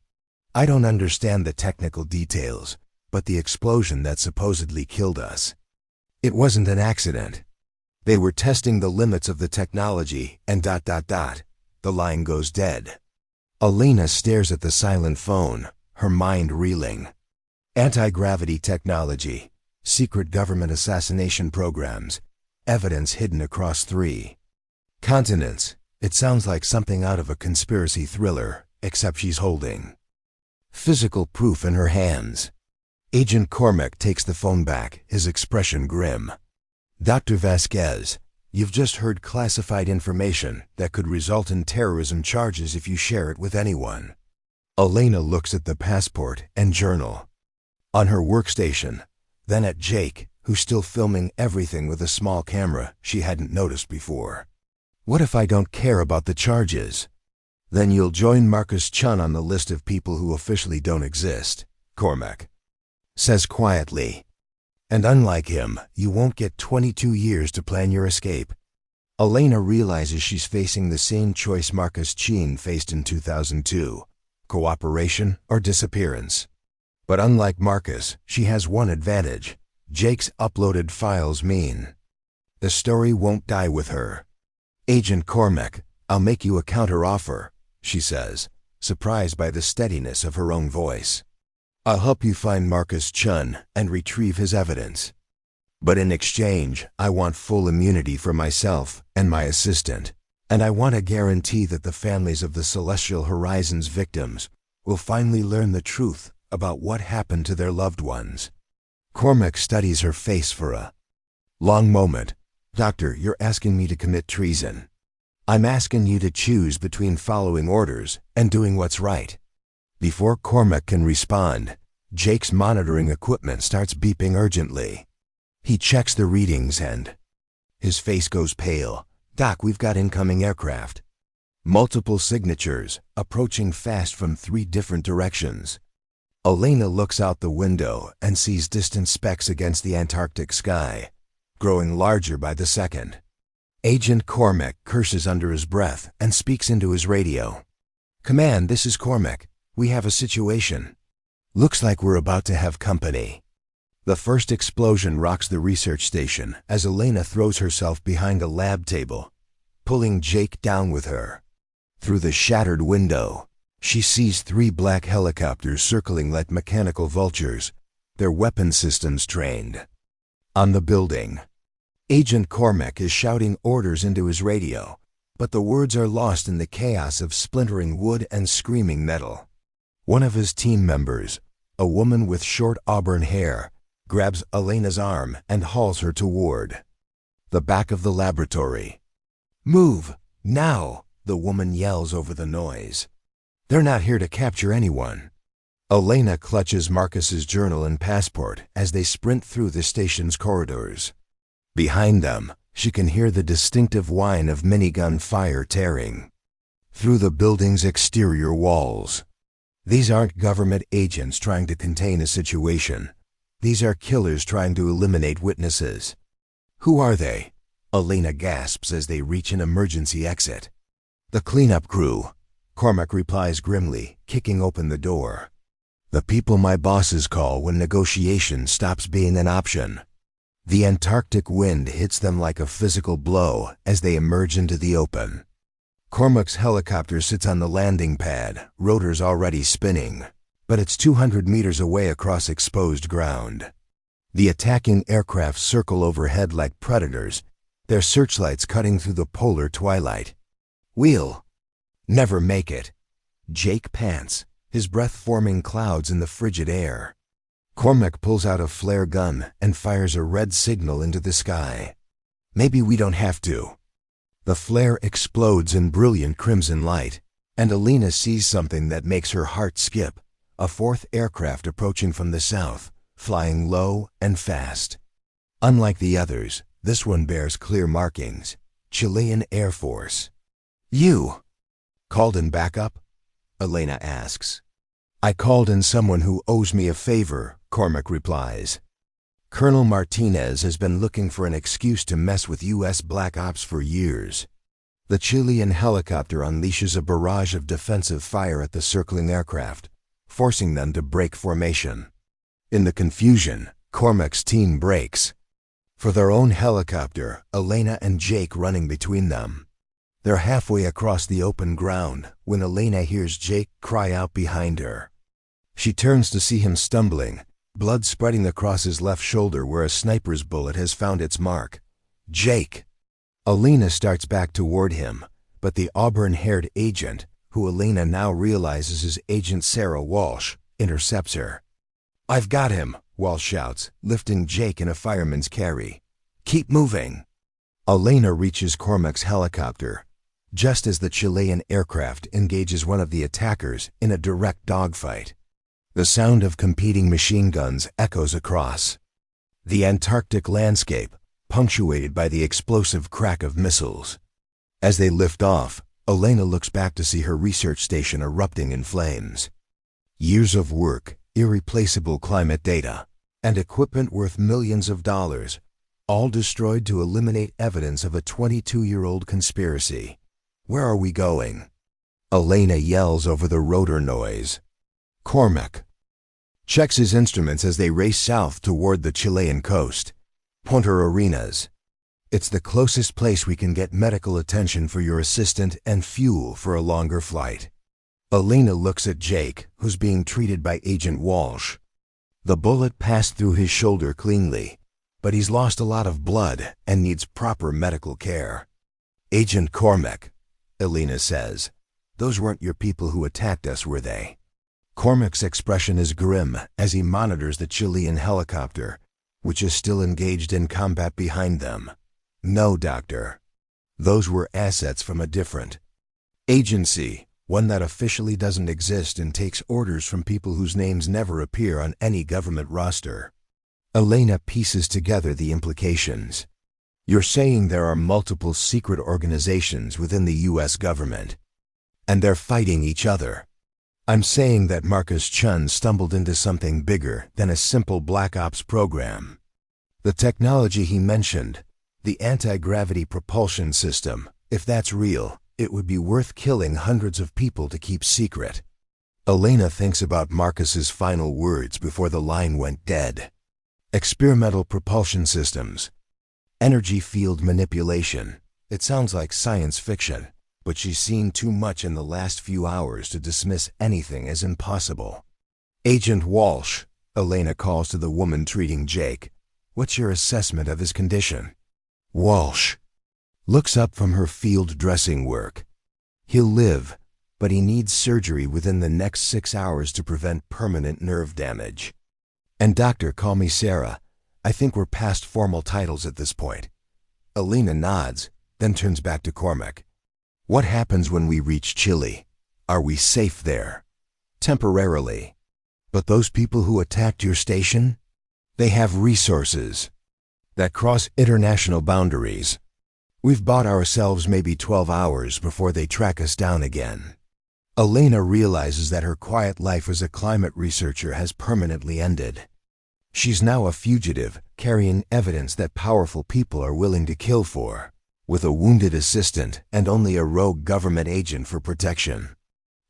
I don't understand the technical details, but the explosion that supposedly killed us. It wasn't an accident. They were testing the limits of the technology and ... The line goes dead. Elena stares at the silent phone, her mind reeling. Anti-gravity technology, secret government assassination programs, evidence hidden across 3 continents. It sounds like something out of a conspiracy thriller, except she's holding physical proof in her hands. Agent Cormac takes the phone back, his expression grim. Dr. Vasquez, you've just heard classified information that could result in terrorism charges if you share it with anyone. Elena looks at the passport and journal on her workstation, then at Jake, who's still filming everything with a small camera she hadn't noticed before. What if I don't care about the charges? Then you'll join Marcus Chun on the list of people who officially don't exist, Cormac says quietly. And unlike him, you won't get 22 years to plan your escape. Elena realizes she's facing the same choice Marcus Chun faced in 2002, cooperation or disappearance. But unlike Marcus, she has one advantage. Jake's uploaded files mean the story won't die with her. Agent Cormac, I'll make you a counter-offer, she says, surprised by the steadiness of her own voice. I'll help you find Marcus Chun and retrieve his evidence. But in exchange, I want full immunity for myself and my assistant, and I want a guarantee that the families of the Celestial Horizons victims will finally learn the truth about what happened to their loved ones. Cormac studies her face for a long moment. Doctor, you're asking me to commit treason. I'm asking you to choose between following orders and doing what's right. Before Cormac can respond, Jake's monitoring equipment starts beeping urgently. He checks the readings and his face goes pale. Doc, we've got incoming aircraft. Multiple signatures, approaching fast from 3 different directions. Elena looks out the window and sees distant specks against the Antarctic sky, growing larger by the second. Agent Cormac curses under his breath and speaks into his radio. Command, this is Cormac. We have a situation. Looks like we're about to have company. The first explosion rocks the research station as Elena throws herself behind a lab table, pulling Jake down with her. Through the shattered window, she sees 3 black helicopters circling like mechanical vultures, their weapon systems trained on the building. Agent Cormac is shouting orders into his radio, but the words are lost in the chaos of splintering wood and screaming metal. One of his team members, a woman with short auburn hair, grabs Elena's arm and hauls her toward the back of the laboratory. Move, now, the woman yells over the noise. They're not here to capture anyone. Elena clutches Marcus's journal and passport as they sprint through the station's corridors. Behind them, she can hear the distinctive whine of minigun fire tearing through the building's exterior walls. These aren't government agents trying to contain a situation. These are killers trying to eliminate witnesses. Who are they? Elena gasps as they reach an emergency exit. The cleanup crew, Cormac replies grimly, kicking open the door. The people my bosses call when negotiation stops being an option. The Antarctic wind hits them like a physical blow as they emerge into the open. Cormac's helicopter sits on the landing pad, rotors already spinning, but it's 200 meters away across exposed ground. The attacking aircraft circle overhead like predators, their searchlights cutting through the polar twilight. We'll never make it. Jake pants, his breath forming clouds in the frigid air. Cormac pulls out a flare gun and fires a red signal into the sky. Maybe we don't have to. The flare explodes in brilliant crimson light, and Elena sees something that makes her heart skip, a 4th aircraft approaching from the south, flying low and fast. Unlike the others, this one bears clear markings, Chilean Air Force. You called in backup? Elena asks. I called in someone who owes me a favor, Cormac replies. Colonel Martinez has been looking for an excuse to mess with U.S. Black Ops for years. The Chilean helicopter unleashes a barrage of defensive fire at the circling aircraft, forcing them to break formation. In the confusion, Cormac's team breaks. For their own helicopter, Elena and Jake running between them. They're halfway across the open ground when Elena hears Jake cry out behind her. She turns to see him stumbling, blood spreading across his left shoulder where a sniper's bullet has found its mark. Jake! Elena starts back toward him, but the auburn-haired agent, who Elena now realizes is Agent Sarah Walsh, intercepts her. I've got him, Walsh shouts, lifting Jake in a fireman's carry. Keep moving! Elena reaches Cormac's helicopter, just as the Chilean aircraft engages one of the attackers in a direct dogfight. The sound of competing machine guns echoes across the Antarctic landscape, punctuated by the explosive crack of missiles. As they lift off, Elena looks back to see her research station erupting in flames. Years of work, irreplaceable climate data, and equipment worth millions of dollars, all destroyed to eliminate evidence of a 22-year-old conspiracy. Where are we going? Elena yells over the rotor noise. Cormac checks his instruments as they race south toward the Chilean coast. Punta Arenas. It's the closest place we can get medical attention for your assistant and fuel for a longer flight. Elena looks at Jake, who's being treated by Agent Walsh. The bullet passed through his shoulder cleanly, but he's lost a lot of blood and needs proper medical care. Agent Cormac, Elena says, those weren't your people who attacked us, were they? Cormac's expression is grim as he monitors the Chilean helicopter, which is still engaged in combat behind them. No, Doctor. Those were assets from a different agency, one that officially doesn't exist and takes orders from people whose names never appear on any government roster. Elena pieces together the implications. You're saying there are multiple secret organizations within the U.S. government, and they're fighting each other. I'm saying that Marcus Chun stumbled into something bigger than a simple Black Ops program. The technology he mentioned, the anti-gravity propulsion system, if that's real, it would be worth killing hundreds of people to keep secret. Elena thinks about Marcus's final words before the line went dead. Experimental propulsion systems. Energy field manipulation. It sounds like science fiction, but she's seen too much in the last few hours to dismiss anything as impossible. Agent Walsh, Elena calls to the woman treating Jake. What's your assessment of his condition? Walsh looks up from her field dressing work. He'll live, but he needs surgery within the next 6 hours to prevent permanent nerve damage. And doctor, call me Sarah. I think we're past formal titles at this point. Elena nods, then turns back to Cormac. What happens when we reach Chile? Are we safe there? Temporarily. But those people who attacked your station? They have resources that cross international boundaries. We've bought ourselves maybe 12 hours before they track us down again. Elena realizes that her quiet life as a climate researcher has permanently ended. She's now a fugitive, carrying evidence that powerful people are willing to kill for, with a wounded assistant and only a rogue government agent for protection.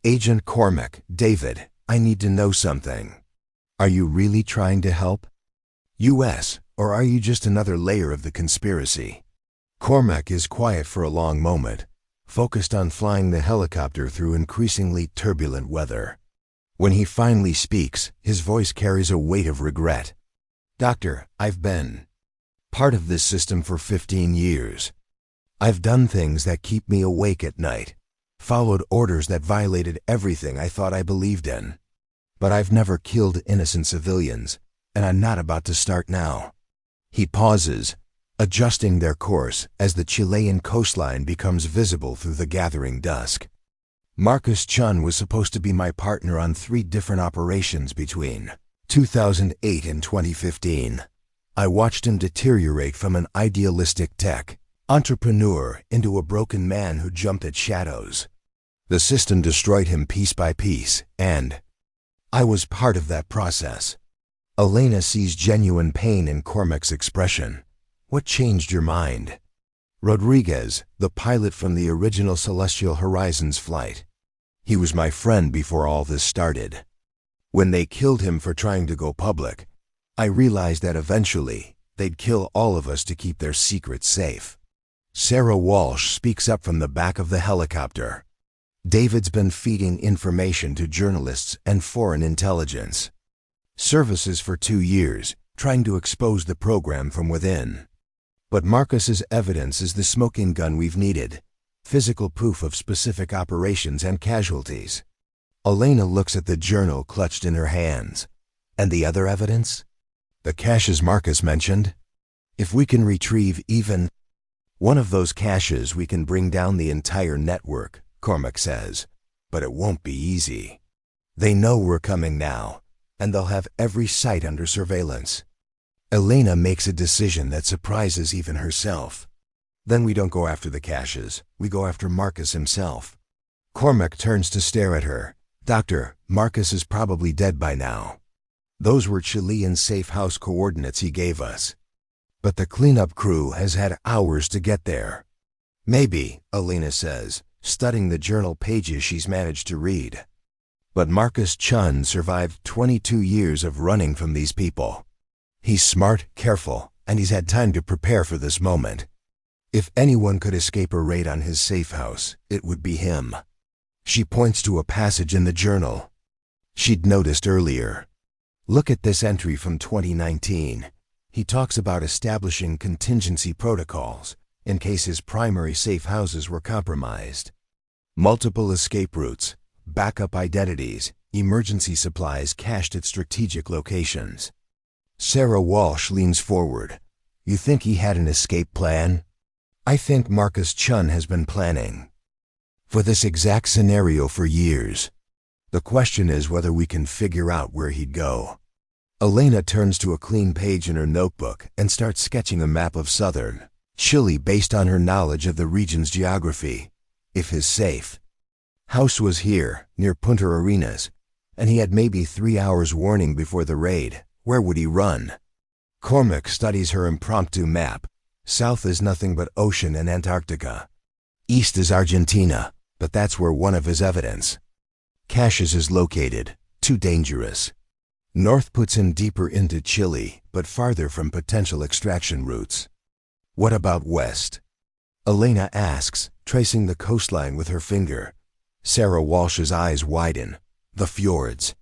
Agent Cormac, David, I need to know something. Are you really trying to help? U.S., or are you just another layer of the conspiracy? Cormac is quiet for a long moment, focused on flying the helicopter through increasingly turbulent weather. When he finally speaks, his voice carries a weight of regret. Doctor, I've been part of this system for 15 years. I've done things that keep me awake at night, followed orders that violated everything I thought I believed in. But I've never killed innocent civilians, and I'm not about to start now. He pauses, adjusting their course as the Chilean coastline becomes visible through the gathering dusk. Marcus Chun was supposed to be my partner on 3 different operations between 2008 and 2015. I watched him deteriorate from an idealistic tech Entrepreneur into a broken man who jumped at shadows. The system destroyed him piece by piece, and I was part of that process. Elena sees genuine pain in Cormac's expression. What changed your mind? Rodriguez, the pilot from the original Celestial Horizons flight. He was my friend before all this started. When they killed him for trying to go public, I realized that eventually they'd kill all of us to keep their secrets safe. Sarah Walsh speaks up from the back of the helicopter. David's been feeding information to journalists and foreign intelligence services for 2 years, trying to expose the program from within. But Marcus's evidence is the smoking gun we've needed, physical proof of specific operations and casualties. Elena looks at the journal clutched in her hands. And the other evidence? The caches Marcus mentioned? If we can retrieve even one of those caches, we can bring down the entire network, Cormac says. But it won't be easy. They know we're coming now, and they'll have every site under surveillance. Elena makes a decision that surprises even herself. Then we don't go after the caches, we go after Marcus himself. Cormac turns to stare at her. Doctor, Marcus is probably dead by now. Those were Chilean safe house coordinates he gave us. But the cleanup crew has had hours to get there. Maybe, Elena says, studying the journal pages she's managed to read. But Marcus Chun survived 22 years of running from these people. He's smart, careful, and he's had time to prepare for this moment. If anyone could escape a raid on his safe house, it would be him. She points to a passage in the journal she'd noticed earlier. Look at this entry from 2019. He talks about establishing contingency protocols in case his primary safe houses were compromised. Multiple escape routes, backup identities, emergency supplies cached at strategic locations. Sarah Walsh leans forward. You think he had an escape plan? I think Marcus Chun has been planning for this exact scenario for years. The question is whether we can figure out where he'd go. Elena turns to a clean page in her notebook and starts sketching a map of southern Chile based on her knowledge of the region's geography. If his safe house was here, near Punta Arenas, and he had maybe 3 hours warning before the raid, where would he run? Cormac studies her impromptu map. South is nothing but ocean and Antarctica. East is Argentina, but that's where one of his evidence caches is located. Too dangerous. North puts him deeper into Chile, but farther from potential extraction routes. What about west? Elena asks, tracing the coastline with her finger. Sarah Walsh's eyes widen. The fjords.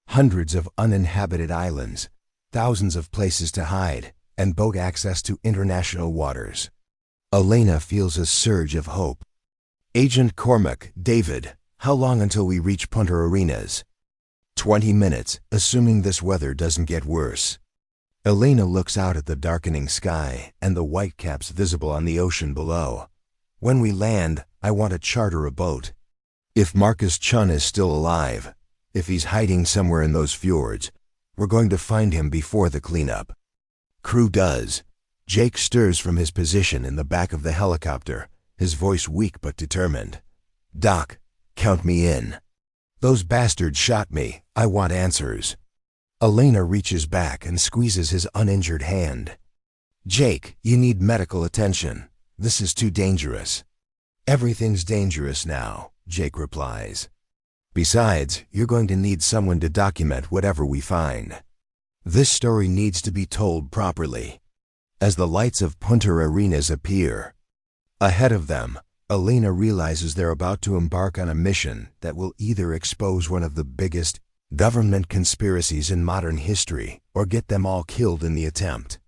Hundreds of uninhabited islands, thousands of places to hide, and boat access to international waters. Elena feels a surge of hope. Agent Cormac, David, how long until we reach Punta Arenas? 20 minutes, assuming this weather doesn't get worse. Elena looks out at the darkening sky and the whitecaps visible on the ocean below. When we land, I want to charter a boat. If Marcus Chun is still alive, if he's hiding somewhere in those fjords, we're going to find him before the cleanup. Crew does. Jake stirs from his position in the back of the helicopter, his voice weak but determined. Doc, count me in. Those bastards shot me. I want answers. Elena reaches back and squeezes his uninjured hand. Jake, you need medical attention. This is too dangerous. Everything's dangerous now, Jake replies. Besides, you're going to need someone to document whatever we find. This story needs to be told properly. As the lights of Punta Arenas appear ahead of them, Elena realizes they're about to embark on a mission that will either expose one of the biggest government conspiracies in modern history or get them all killed in the attempt.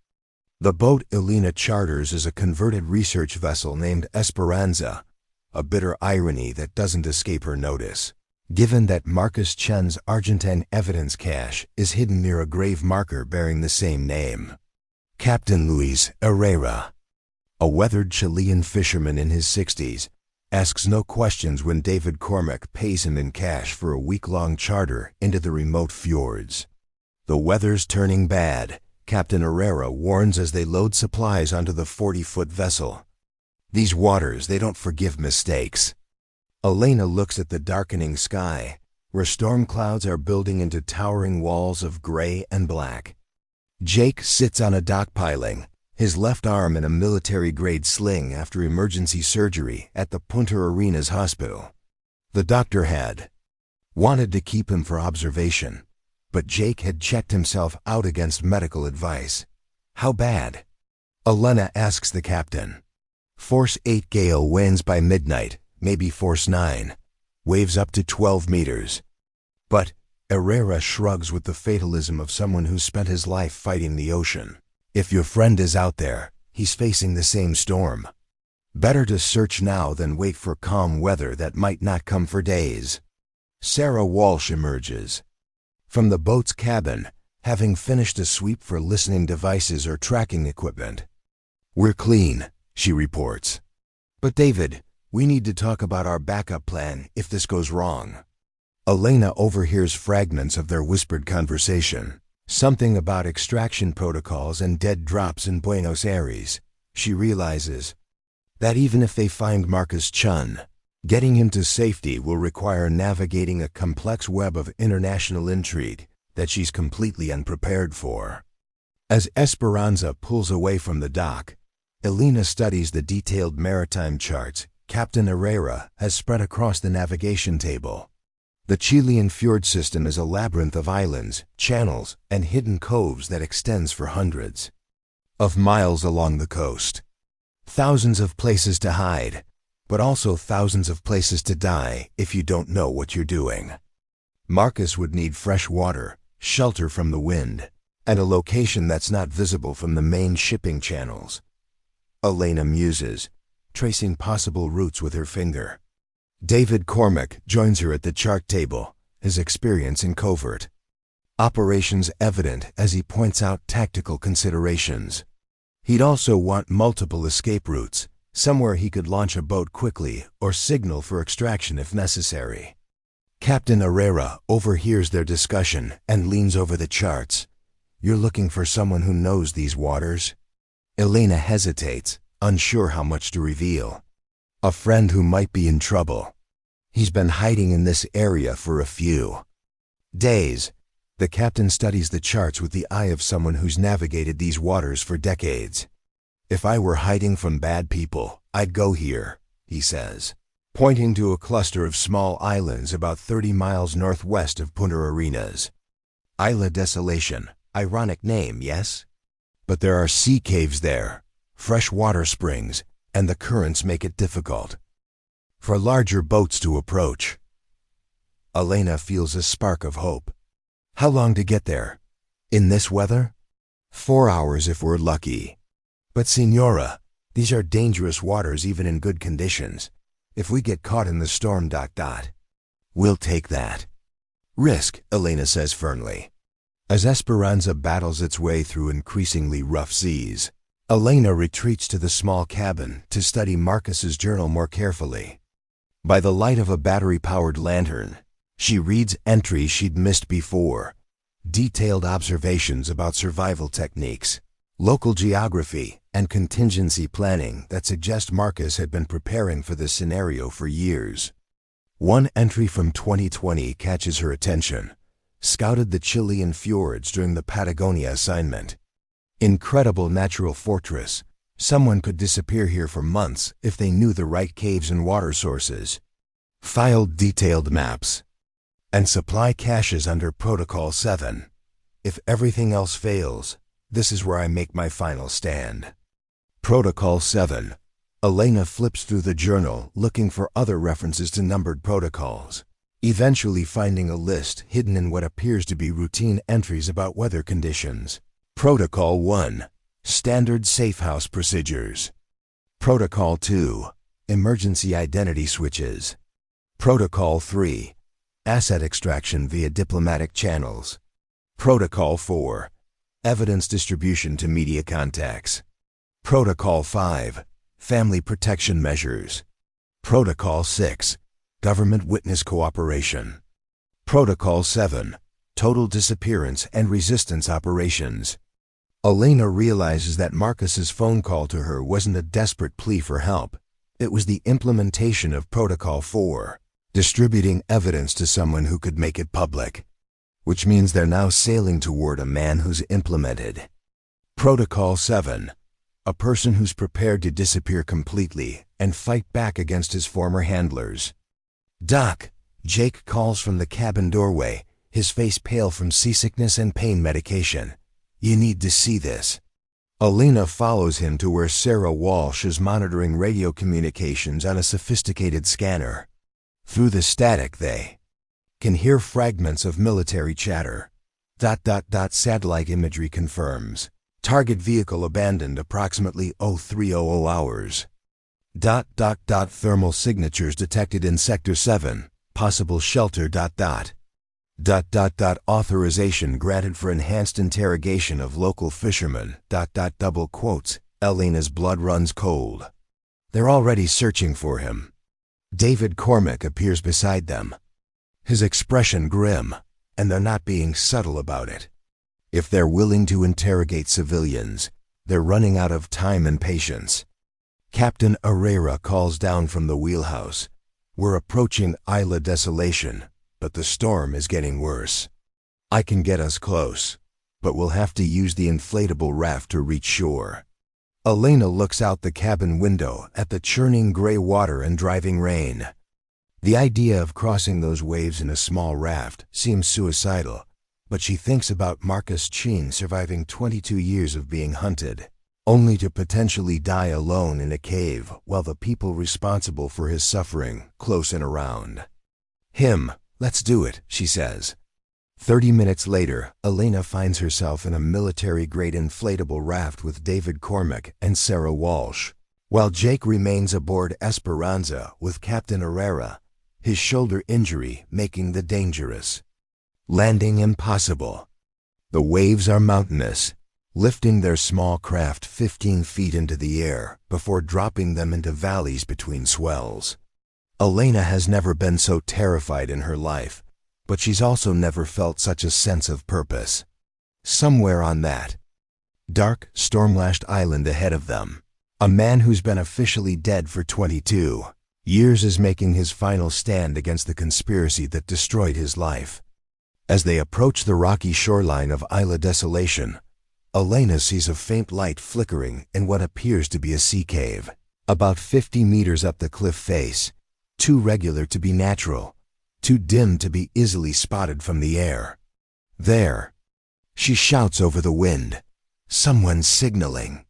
The boat Elena charters is a converted research vessel named Esperanza, a bitter irony that doesn't escape her notice, given that Marcus Chun's Argentine evidence cache is hidden near a grave marker bearing the same name. Captain Luis Herrera, a weathered Chilean fisherman in his 60s, asks no questions when David Cormac pays him in cash for a week-long charter into the remote fjords. The weather's turning bad, Captain Herrera warns as they load supplies onto the 40-foot vessel. These waters, they don't forgive mistakes. Elena looks at the darkening sky, where storm clouds are building into towering walls of gray and black. Jake sits on a dock piling, his left arm in a military-grade sling after emergency surgery at the Punta Arenas hospital. The doctor had wanted to keep him for observation, but Jake had checked himself out against medical advice. How bad? Elena asks the captain. Force 8 gale winds by midnight, maybe Force 9. Waves up to 12 meters. But Herrera shrugs with the fatalism of someone who spent his life fighting the ocean. If your friend is out there, he's facing the same storm. Better to search now than wait for calm weather that might not come for days. Sarah Walsh emerges from the boat's cabin, having finished a sweep for listening devices or tracking equipment. We're clean, she reports. But David, we need to talk about our backup plan if this goes wrong. Elena overhears fragments of their whispered conversation. Something about extraction protocols and dead drops in Buenos Aires. She realizes that even if they find Marcus Chun, getting him to safety will require navigating a complex web of international intrigue that she's completely unprepared for. As Esperanza pulls away from the dock, Elena studies the detailed maritime charts Captain Herrera has spread across the navigation table. The Chilean fjord system is a labyrinth of islands, channels, and hidden coves that extends for hundreds of miles along the coast. Thousands of places to hide, but also thousands of places to die if you don't know what you're doing. Marcus would need fresh water, shelter from the wind, and a location that's not visible from the main shipping channels. Elena muses, tracing possible routes with her finger. David Cormack joins her at the chart table, his experience in covert operations evident as he points out tactical considerations. He'd also want multiple escape routes, somewhere he could launch a boat quickly or signal for extraction if necessary. Captain Herrera overhears their discussion and leans over the charts. You're looking for someone who knows these waters? Elena hesitates, unsure how much to reveal. A friend who might be in trouble. He's been hiding in this area for a few days. The captain studies the charts with the eye of someone who's navigated these waters for decades. If I were hiding from bad people, I'd go here, he says, pointing to a cluster of small islands about 30 miles northwest of Punta Arenas. Isla Desolation, ironic name, yes? But there are sea caves there, fresh water springs, and the currents make it difficult for larger boats to approach. Elena feels a spark of hope. How long to get there? In this weather? 4 hours if we're lucky. But Senora, these are dangerous waters even in good conditions. If we get caught in the storm, we'll take that risk, Elena says firmly. As Esperanza battles its way through increasingly rough seas, Elena retreats to the small cabin to study Marcus's journal more carefully. By the light of a battery-powered lantern, she reads entries she'd missed before, detailed observations about survival techniques, local geography, and contingency planning that suggest Marcus had been preparing for this scenario for years. One entry from 2020 catches her attention. Scouted the Chilean fjords during the Patagonia assignment. Incredible natural fortress. Someone could disappear here for months if they knew the right caves and water sources. Filed detailed maps. And supply caches under Protocol 7. If everything else fails, this is where I make my final stand. Protocol 7. Elena flips through the journal looking for other references to numbered protocols, eventually finding a list hidden in what appears to be routine entries about weather conditions. Protocol 1. Standard Safehouse Procedures. Protocol 2. Emergency Identity Switches. Protocol 3. Asset Extraction via Diplomatic Channels. Protocol 4. Evidence Distribution to Media Contacts. Protocol 5. Family Protection Measures. Protocol 6. Government Witness Cooperation. Protocol 7. Total Disappearance and Resistance Operations. Elena realizes that Marcus's phone call to her wasn't a desperate plea for help. It was the implementation of Protocol 4, distributing evidence to someone who could make it public. Which means they're now sailing toward a man who's implemented Protocol 7, a person who's prepared to disappear completely and fight back against his former handlers. "Doc," Jake calls from the cabin doorway, his face pale from seasickness and pain medication. "You need to see this." Elena follows him to where Sarah Walsh is monitoring radio communications on a sophisticated scanner. Through the static they can hear fragments of military chatter. ... Satellite imagery confirms. Target vehicle abandoned approximately 0300 hours. ... Thermal signatures detected in Sector 7. Possible shelter. ... Authorization granted for enhanced interrogation of local fishermen. ... Double quotes. Elena's blood runs cold. They're already searching for him. David Cormack appears beside them, his expression grim, and they're not being subtle about it. If they're willing to interrogate civilians, they're running out of time and patience. Captain Herrera calls down from the wheelhouse. "We're approaching Isla Desolation, but the storm is getting worse. I can get us close, but we'll have to use the inflatable raft to reach shore." Elena looks out the cabin window at the churning gray water and driving rain. The idea of crossing those waves in a small raft seems suicidal, but she thinks about Marcus Chin surviving 22 years of being hunted, only to potentially die alone in a cave while the people responsible for his suffering close and around him. "Let's do it," she says. 30 minutes later, Elena finds herself in a military-grade inflatable raft with David Cormack and Sarah Walsh, while Jake remains aboard Esperanza with Captain Herrera, his shoulder injury making the dangerous landing impossible. The waves are mountainous, lifting their small craft 15 feet into the air before dropping them into valleys between swells. Elena has never been so terrified in her life, but she's also never felt such a sense of purpose. Somewhere on that dark, storm-lashed island ahead of them, a man who's been officially dead for 22 years is making his final stand against the conspiracy that destroyed his life. As they approach the rocky shoreline of Isla Desolation, Elena sees a faint light flickering in what appears to be a sea cave, about 50 meters up the cliff face, too regular to be natural, too dim to be easily spotted from the air. "There!" she shouts over the wind. "Someone's signaling."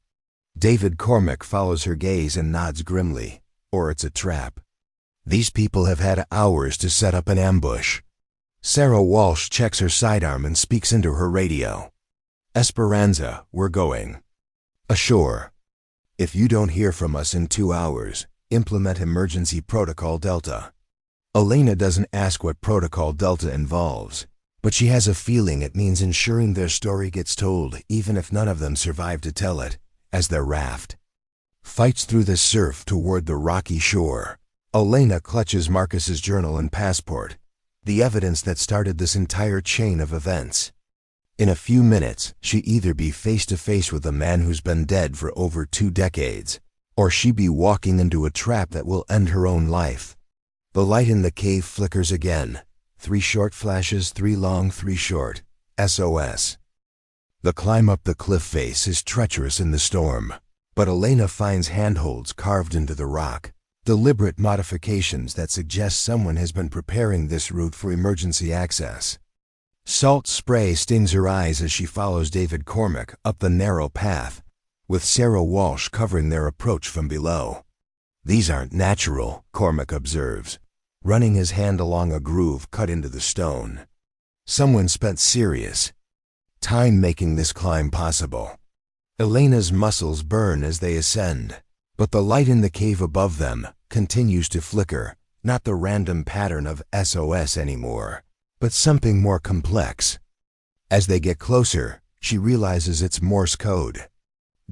David Cormack follows her gaze and nods grimly. Or it's a trap. These people have had hours to set up an ambush. Sarah Walsh checks her sidearm and speaks into her radio. "Esperanza, we're going ashore. If you don't hear from us in 2 hours, implement Emergency Protocol Delta." Elena doesn't ask what Protocol Delta involves, but she has a feeling it means ensuring their story gets told even if none of them survive to tell it, as their raft fights through the surf toward the rocky shore. Elena clutches Marcus's journal and passport, the evidence that started this entire chain of events. In a few minutes, she'd either be face to face with a man who's been dead for over 2 decades, or she'd be walking into a trap that will end her own life. The light in the cave flickers again. 3 short flashes, 3 long, 3 short. SOS. The climb up the cliff face is treacherous in the storm, but Elena finds handholds carved into the rock, deliberate modifications that suggest someone has been preparing this route for emergency access. Salt spray stings her eyes as she follows David Cormack up the narrow path, with Sarah Walsh covering their approach from below. "These aren't natural," Cormack observes, running his hand along a groove cut into the stone. "Someone spent serious time making this climb possible." Elena's muscles burn as they ascend, but the light in the cave above them continues to flicker, not the random pattern of SOS anymore, but something more complex. As they get closer, she realizes it's Morse code.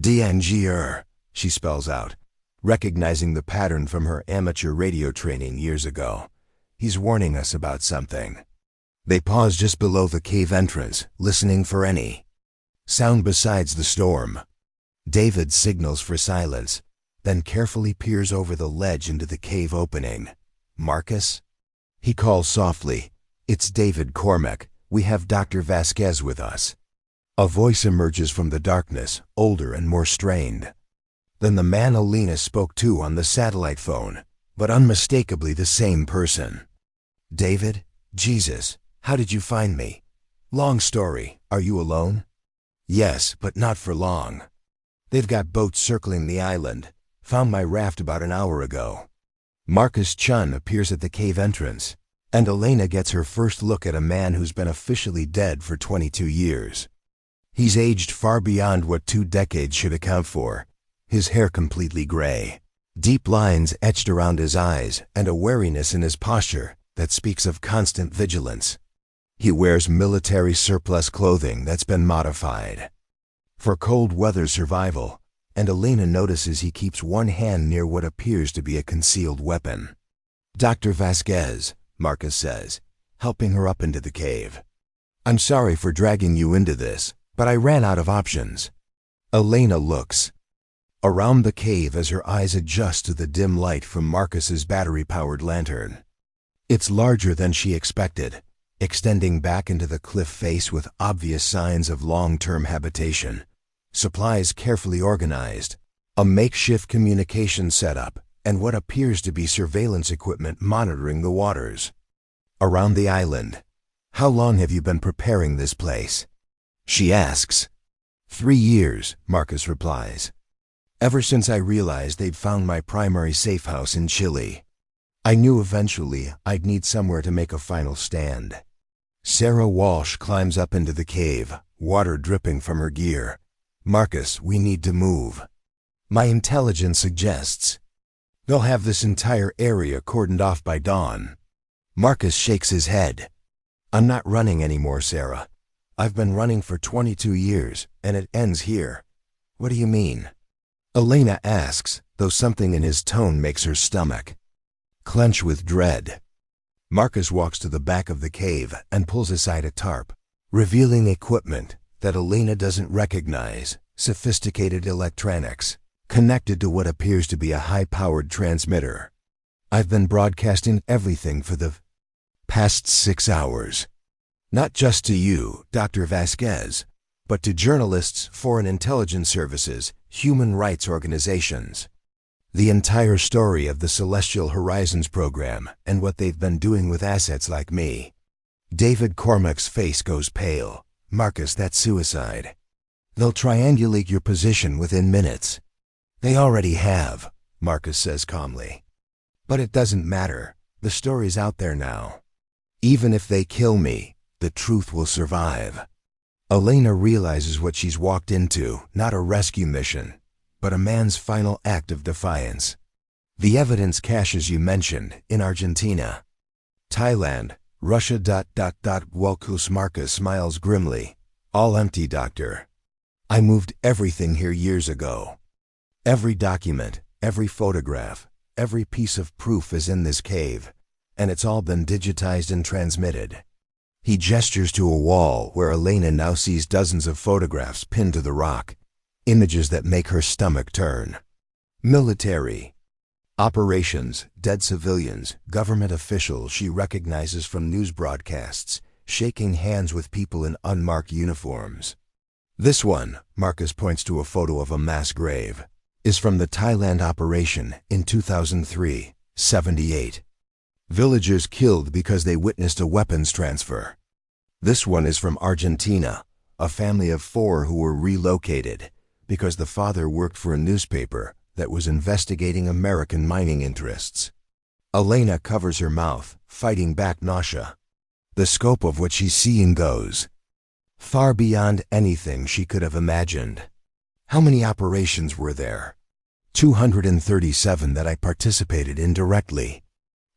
"DNGR," she spells out, recognizing the pattern from her amateur radio training years ago. "He's warning us about something." They pause just below the cave entrance, listening for any Sound besides the storm. David signals for silence, then carefully peers over the ledge into the cave opening. "Marcus?" He calls softly. "It's David Cormack. We have Dr. Vasquez with us." A voice emerges from the darkness, older and more strained than the man Alina spoke to on the satellite phone, but unmistakably the same person. "David? Jesus, how did you find me?" "Long story. Are you alone?" "Yes, but not for long. They've got boats circling the island. Found my raft about an hour ago." Marcus Chun appears at the cave entrance, and Elena gets her first look at a man who's been officially dead for 22 years. He's aged far beyond what 2 decades should account for. His hair completely gray, deep lines etched around his eyes, and a wariness in his posture that speaks of constant vigilance. He wears military surplus clothing that's been modified for cold weather survival, and Elena notices he keeps one hand near what appears to be a concealed weapon. "Dr. Vasquez," Marcus says, helping her up into the cave. "I'm sorry for dragging you into this, but I ran out of options." Elena looks around the cave as her eyes adjust to the dim light from Marcus's battery-powered lantern. It's larger than she expected, extending back into the cliff face with obvious signs of long-term habitation. Supplies carefully organized, a makeshift communication setup, and what appears to be surveillance equipment monitoring the waters around the island. "How long have you been preparing this place?" she asks. 3 years, Marcus replies. "Ever since I realized they'd found my primary safe house in Chile. I knew eventually I'd need somewhere to make a final stand." Sarah Walsh climbs up into the cave, water dripping from her gear. "Marcus, we need to move. My intelligence suggests they'll have this entire area cordoned off by dawn." Marcus shakes his head. "I'm not running anymore, Sarah. I've been running for 22 years, and it ends here." "What do you mean?" Elena asks, though something in his tone makes her stomach clench with dread. Marcus walks to the back of the cave and pulls aside a tarp, revealing equipment that Elena doesn't recognize, sophisticated electronics, connected to what appears to be a high-powered transmitter. "I've been broadcasting everything for the past 6 hours. Not just to you, Dr. Vasquez, but to journalists, foreign intelligence services, human rights organizations. The entire story of the Celestial Horizons program and what they've been doing with assets like me." David Cormack's face goes pale. "Marcus, that's suicide. They'll triangulate your position within minutes." "They already have," Marcus says calmly. "But it doesn't matter. The story's out there now. Even if they kill me, the truth will survive." Elena realizes what she's walked into, not a rescue mission, but a man's final act of defiance. The evidence caches you mentioned, in Argentina, Thailand, Russia. Walkus Marcus smiles grimly. "All empty, Doctor. I moved everything here years ago. Every document, every photograph, every piece of proof is in this cave, and it's all been digitized and transmitted." He gestures to a wall where Elena now sees dozens of photographs pinned to the rock, images that make her stomach turn. Military operations, dead civilians, government officials she recognizes from news broadcasts, shaking hands with people in unmarked uniforms. This one, Marcus points to a photo of a mass grave, is from the Thailand operation in 2003, 78. Villagers killed because they witnessed a weapons transfer. This one is from Argentina, a family of 4 who were relocated because the father worked for a newspaper that was investigating American mining interests. Elena covers her mouth, fighting back nausea. The scope of what she's seeing goes far beyond anything she could have imagined. How many operations were there? 237 that I participated in directly.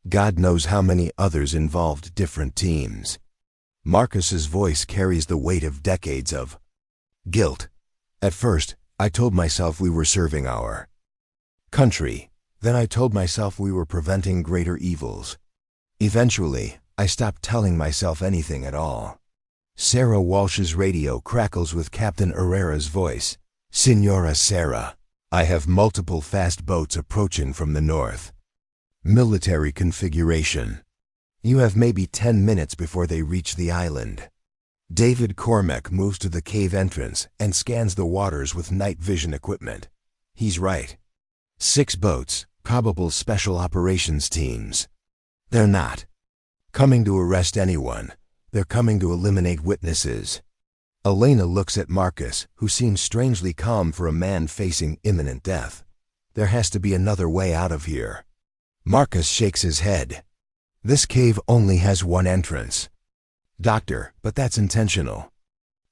God knows how many others involved different teams. Marcus's voice carries the weight of decades of guilt. At first, I told myself we were serving our country. Then I told myself we were preventing greater evils. Eventually, I stopped telling myself anything at all. Sarah Walsh's radio crackles with Captain Herrera's voice. Senora Sarah, I have multiple fast boats approaching from the north. Military configuration. You have maybe 10 minutes before they reach the island. David Cormack moves to the cave entrance and scans the waters with night vision equipment. He's right. 6 boats, probable special operations teams. They're not coming to arrest anyone. They're coming to eliminate witnesses. Elena looks at Marcus, who seems strangely calm for a man facing imminent death. There has to be another way out of here. Marcus shakes his head. This cave only has one entrance. Doctor, but that's intentional.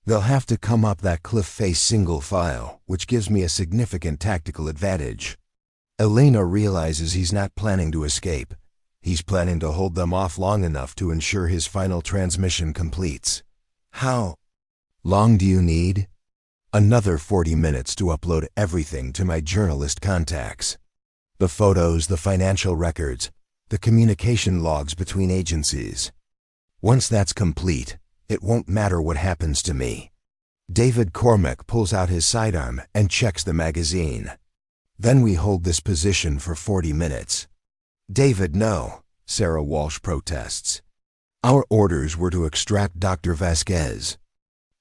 They'll have to come up that cliff face single file, which gives me a significant tactical advantage. Elena realizes he's not planning to escape. He's planning to hold them off long enough to ensure his final transmission completes. How long do you need? Another 40 minutes to upload everything to my journalist contacts. The photos, the financial records, the communication logs between agencies. Once that's complete, it won't matter what happens to me. David Cormack pulls out his sidearm and checks the magazine. Then we hold this position for 40 minutes. David, no, Sarah Walsh protests. Our orders were to extract Dr. Vasquez.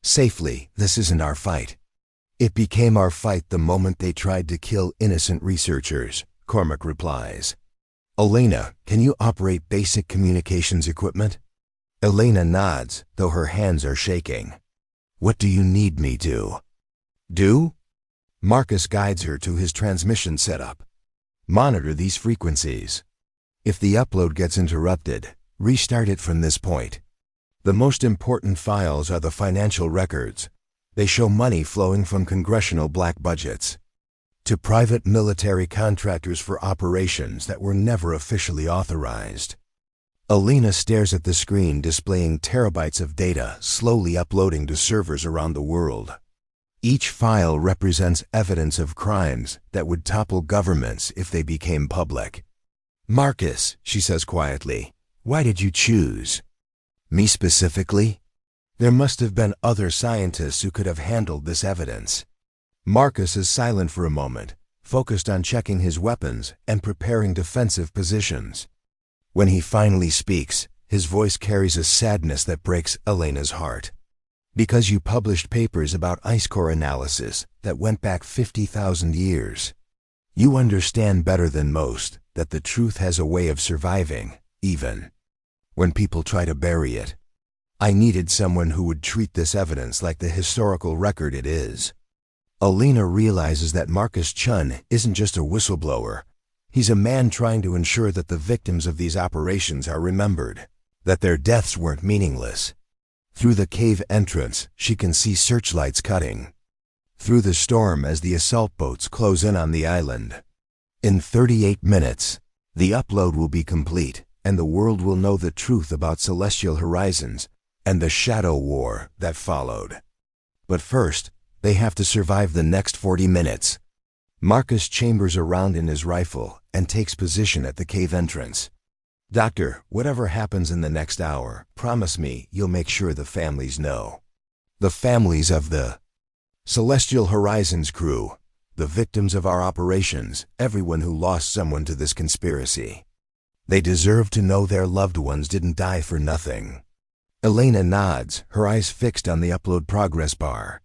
Safely, this isn't our fight. It became our fight the moment they tried to kill innocent researchers, Cormack replies. Elena, can you operate basic communications equipment? Elena nods, though her hands are shaking. What do you need me to do? Marcus guides her to his transmission setup. Monitor these frequencies. If the upload gets interrupted, restart it from this point. The most important files are the financial records. They show money flowing from congressional black budgets to private military contractors for operations that were never officially authorized. Elena stares at the screen displaying terabytes of data slowly uploading to servers around the world. Each file represents evidence of crimes that would topple governments if they became public. Marcus, she says quietly, why did you choose me specifically? There must have been other scientists who could have handled this evidence. Marcus is silent for a moment, focused on checking his weapons and preparing defensive positions. When he finally speaks, his voice carries a sadness that breaks Elena's heart. Because you published papers about ice core analysis that went back 50,000 years. You understand better than most that the truth has a way of surviving, even when people try to bury it. I needed someone who would treat this evidence like the historical record it is. Elena realizes that Marcus Chun isn't just a whistleblower. He's a man trying to ensure that the victims of these operations are remembered, that their deaths weren't meaningless. Through the cave entrance, she can see searchlights cutting through the storm as the assault boats close in on the island. In 38 minutes, the upload will be complete, and the world will know the truth about Celestial Horizons and the Shadow War that followed. But first, they have to survive the next 40 minutes. Marcus chambers around in his rifle and takes position at the cave entrance. Doctor, whatever happens in the next hour, promise me you'll make sure the families know. The families of the Celestial Horizons crew, the victims of our operations, everyone who lost someone to this conspiracy. They deserve to know their loved ones didn't die for nothing. Elena nods, her eyes fixed on the upload progress bar.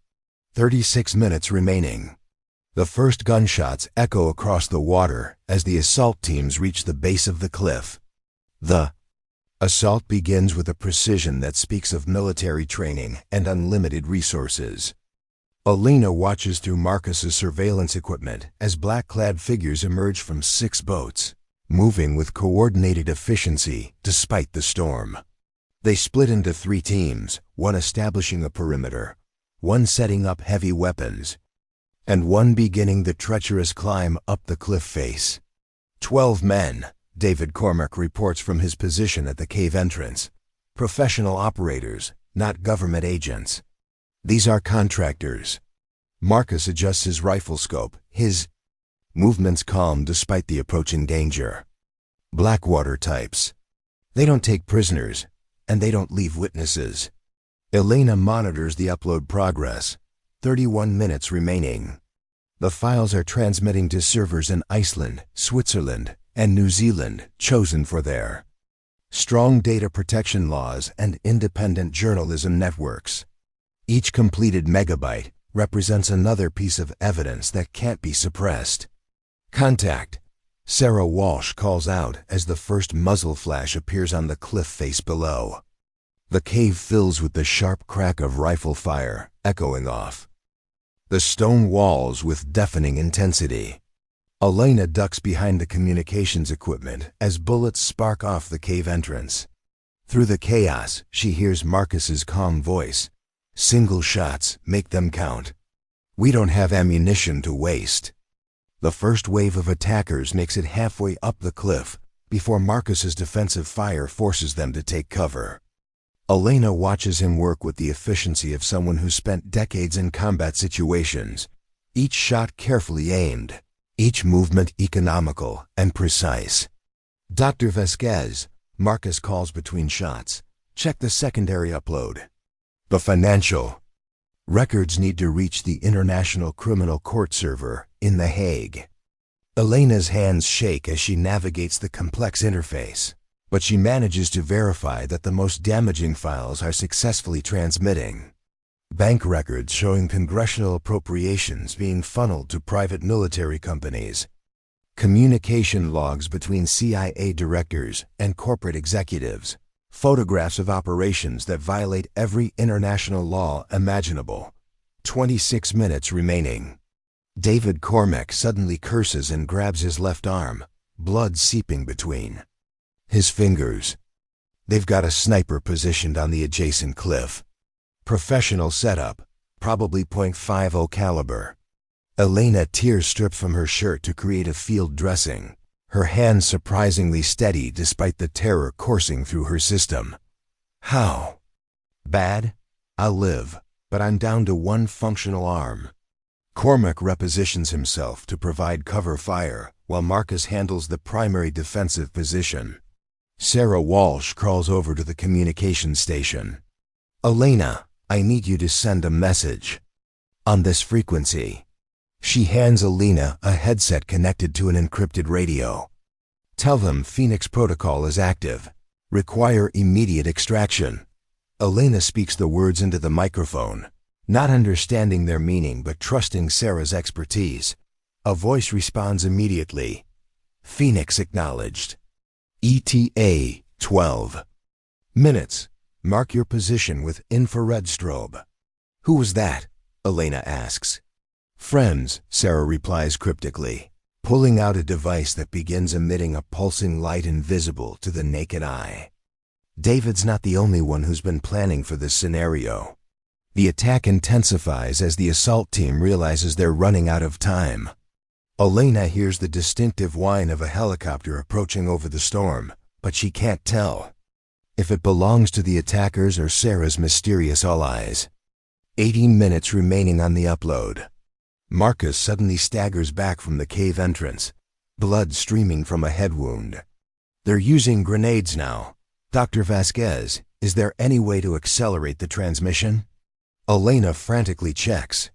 36 minutes remaining. The first gunshots echo across the water as the assault teams reach the base of the cliff. The assault begins with a precision that speaks of military training and unlimited resources. Elena watches through Marcus's surveillance equipment as black-clad figures emerge from 6 boats, moving with coordinated efficiency despite the storm. They split into 3 teams, one establishing a perimeter, one setting up heavy weapons, and one beginning the treacherous climb up the cliff face. 12 men, David Cormack reports from his position at the cave entrance. Professional operators, not government agents. These are contractors. Marcus adjusts his rifle scope, his movements calm despite the approaching danger. Blackwater types. They don't take prisoners, and they don't leave witnesses. Elena monitors the upload progress. 31 minutes remaining. The files are transmitting to servers in Iceland, Switzerland, and New Zealand, chosen for their strong data protection laws and independent journalism networks. Each completed megabyte represents another piece of evidence that can't be suppressed. Contact. Sarah Walsh calls out as the first muzzle flash appears on the cliff face below. The cave fills with the sharp crack of rifle fire, echoing off the stone walls with deafening intensity. Elena ducks behind the communications equipment as bullets spark off the cave entrance. Through the chaos, she hears Marcus's calm voice. "Single shots, make them count. We don't have ammunition to waste." The first wave of attackers makes it halfway up the cliff before Marcus's defensive fire forces them to take cover. Elena watches him work with the efficiency of someone who spent decades in combat situations, each shot carefully aimed, each movement economical and precise. "Dr. Vasquez," Marcus calls between shots, "check the secondary upload. The financial records need to reach the International Criminal Court server in The Hague." Elena's hands shake as she navigates the complex interface, but she manages to verify that the most damaging files are successfully transmitting. Bank records showing congressional appropriations being funneled to private military companies. Communication logs between CIA directors and corporate executives. Photographs of operations that violate every international law imaginable. 26 minutes remaining. David Cormack suddenly curses and grabs his left arm, blood seeping between his fingers. They've got a sniper positioned on the adjacent cliff. Professional setup, probably .50 caliber. Elena tears strip from her shirt to create a field dressing, her hands surprisingly steady despite the terror coursing through her system. "How bad? I'll live, but I'm down to one functional arm." Cormac repositions himself to provide cover fire while Marcus handles the primary defensive position. Sarah Walsh crawls over to the communication station. "Elena, I need you to send a message on this frequency." She hands Elena a headset connected to an encrypted radio. "Tell them Phoenix Protocol is active. Require immediate extraction." Elena speaks the words into the microphone, not understanding their meaning but trusting Sarah's expertise. A voice responds immediately. "Phoenix acknowledged. ETA 12 minutes. Mark your position with infrared strobe." "Who was that?" Elena asks. "Friends," Sarah replies cryptically, pulling out a device that begins emitting a pulsing light invisible to the naked eye. David's not the only one who's been planning for this scenario. The attack intensifies as the assault team realizes they're running out of time. Elena hears the distinctive whine of a helicopter approaching over the storm, but she can't tell if it belongs to the attackers or Sarah's mysterious allies. 80 minutes remaining on the upload. Marcus suddenly staggers back from the cave entrance, blood streaming from a head wound. "They're using grenades now. Dr. Vasquez, is there any way to accelerate the transmission?" Elena frantically checks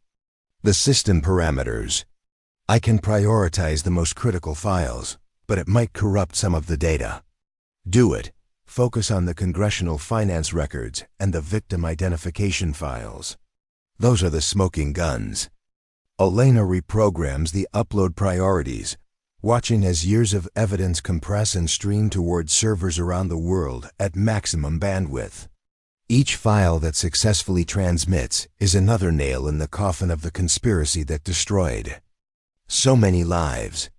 the system parameters. "I can prioritize the most critical files, but it might corrupt some of the data." "Do it. Focus on the congressional finance records and the victim identification files. Those are the smoking guns." Elena reprograms the upload priorities, watching as years of evidence compress and stream toward servers around the world at maximum bandwidth. Each file that successfully transmits is another nail in the coffin of the conspiracy that destroyed so many lives.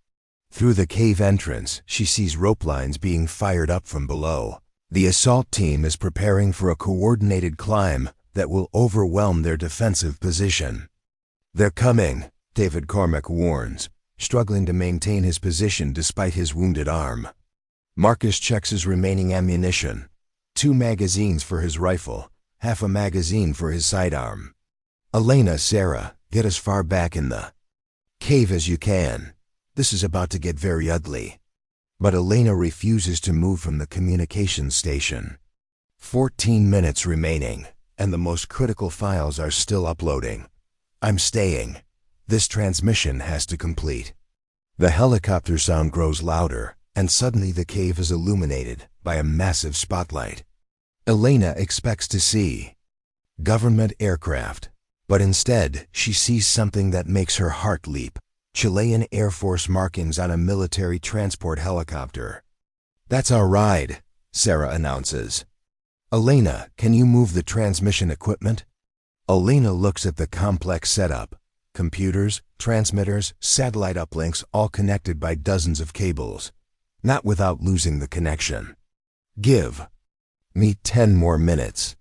Through the cave entrance, she sees rope lines being fired up from below. The assault team is preparing for a coordinated climb that will overwhelm their defensive position. "They're coming," David Cormack warns, struggling to maintain his position despite his wounded arm. Marcus checks his remaining ammunition. 2 magazines for his rifle, half a magazine for his sidearm. "Elena, Sarah, get as far back in the cave as you can. This is about to get very ugly." But Elena refuses to move from the communications station. 14 minutes remaining, and the most critical files are still uploading. I'm staying. This transmission has to complete. The helicopter sound grows louder, and suddenly the cave is illuminated by a massive spotlight. Elena expects to see government aircraft, but instead she sees something that makes her heart leap. Chilean Air Force markings on a military transport helicopter. "That's our ride," Sarah announces. "Elena, can you move the transmission equipment?" Elena looks at the complex setup. Computers, transmitters, satellite uplinks, all connected by dozens of cables. Not without losing the connection. "Give me 10 more minutes."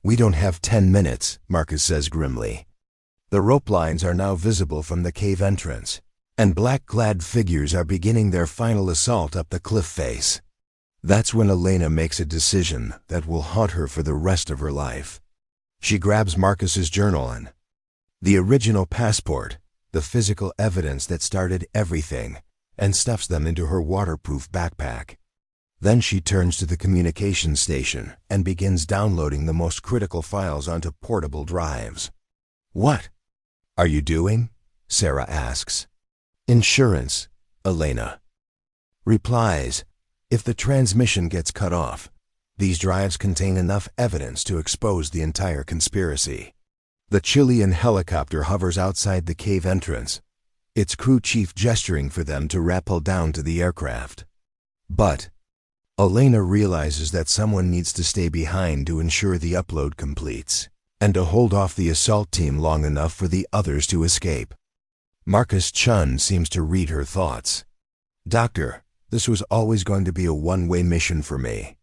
"We don't have 10 minutes, Marcus says grimly. The rope lines are now visible from the cave entrance, and black-clad figures are beginning their final assault up the cliff face. That's when Elena makes a decision that will haunt her for the rest of her life. She grabs Marcus's journal and the original passport, the physical evidence that started everything, and stuffs them into her waterproof backpack. Then she turns to the communications station and begins downloading the most critical files onto portable drives. "What are you doing?" Sarah asks. "Insurance," Elena replies. "If the transmission gets cut off, these drives contain enough evidence to expose the entire conspiracy." The Chilean helicopter hovers outside the cave entrance, its crew chief gesturing for them to rappel down to the aircraft. But Elena realizes that someone needs to stay behind to ensure the upload completes, and to hold off the assault team long enough for the others to escape. Marcus Chun seems to read her thoughts. "Doctor, this was always going to be a one-way mission for me.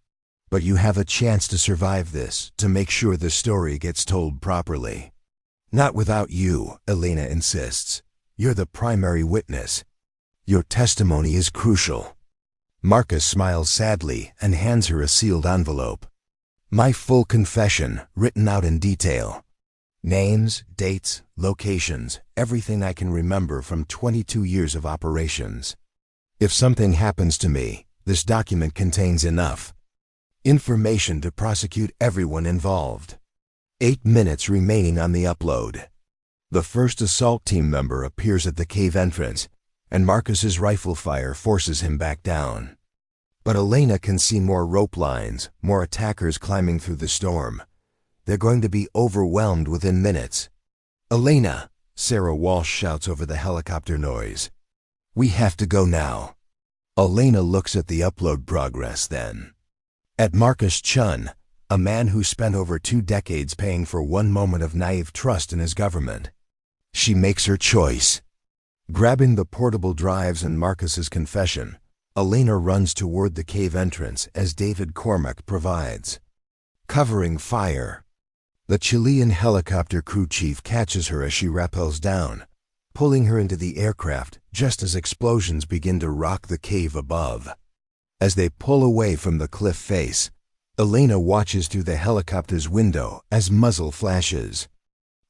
But you have a chance to survive this, to make sure the story gets told properly." "Not without you," Elena insists. "You're the primary witness. Your testimony is crucial." Marcus smiles sadly and hands her a sealed envelope. "My full confession, written out in detail. Names, dates, locations, everything I can remember from 22 years of operations. If something happens to me, this document contains enough information to prosecute everyone involved." 8 minutes remaining on the upload. The first assault team member appears at the cave entrance, and Marcus's rifle fire forces him back down. But Elena can see more rope lines, more attackers climbing through the storm. They're going to be overwhelmed within minutes. "Elena," Sarah Walsh shouts over the helicopter noise. "We have to go now." Elena looks at the upload progress then. At Marcus Chun, a man who spent over 2 decades paying for one moment of naive trust in his government. She makes her choice. Grabbing the portable drives and Marcus's confession, Elena runs toward the cave entrance as David Cormack provides covering fire. The Chilean helicopter crew chief catches her as she rappels down, pulling her into the aircraft just as explosions begin to rock the cave above. As they pull away from the cliff face, Elena watches through the helicopter's window as muzzle flashes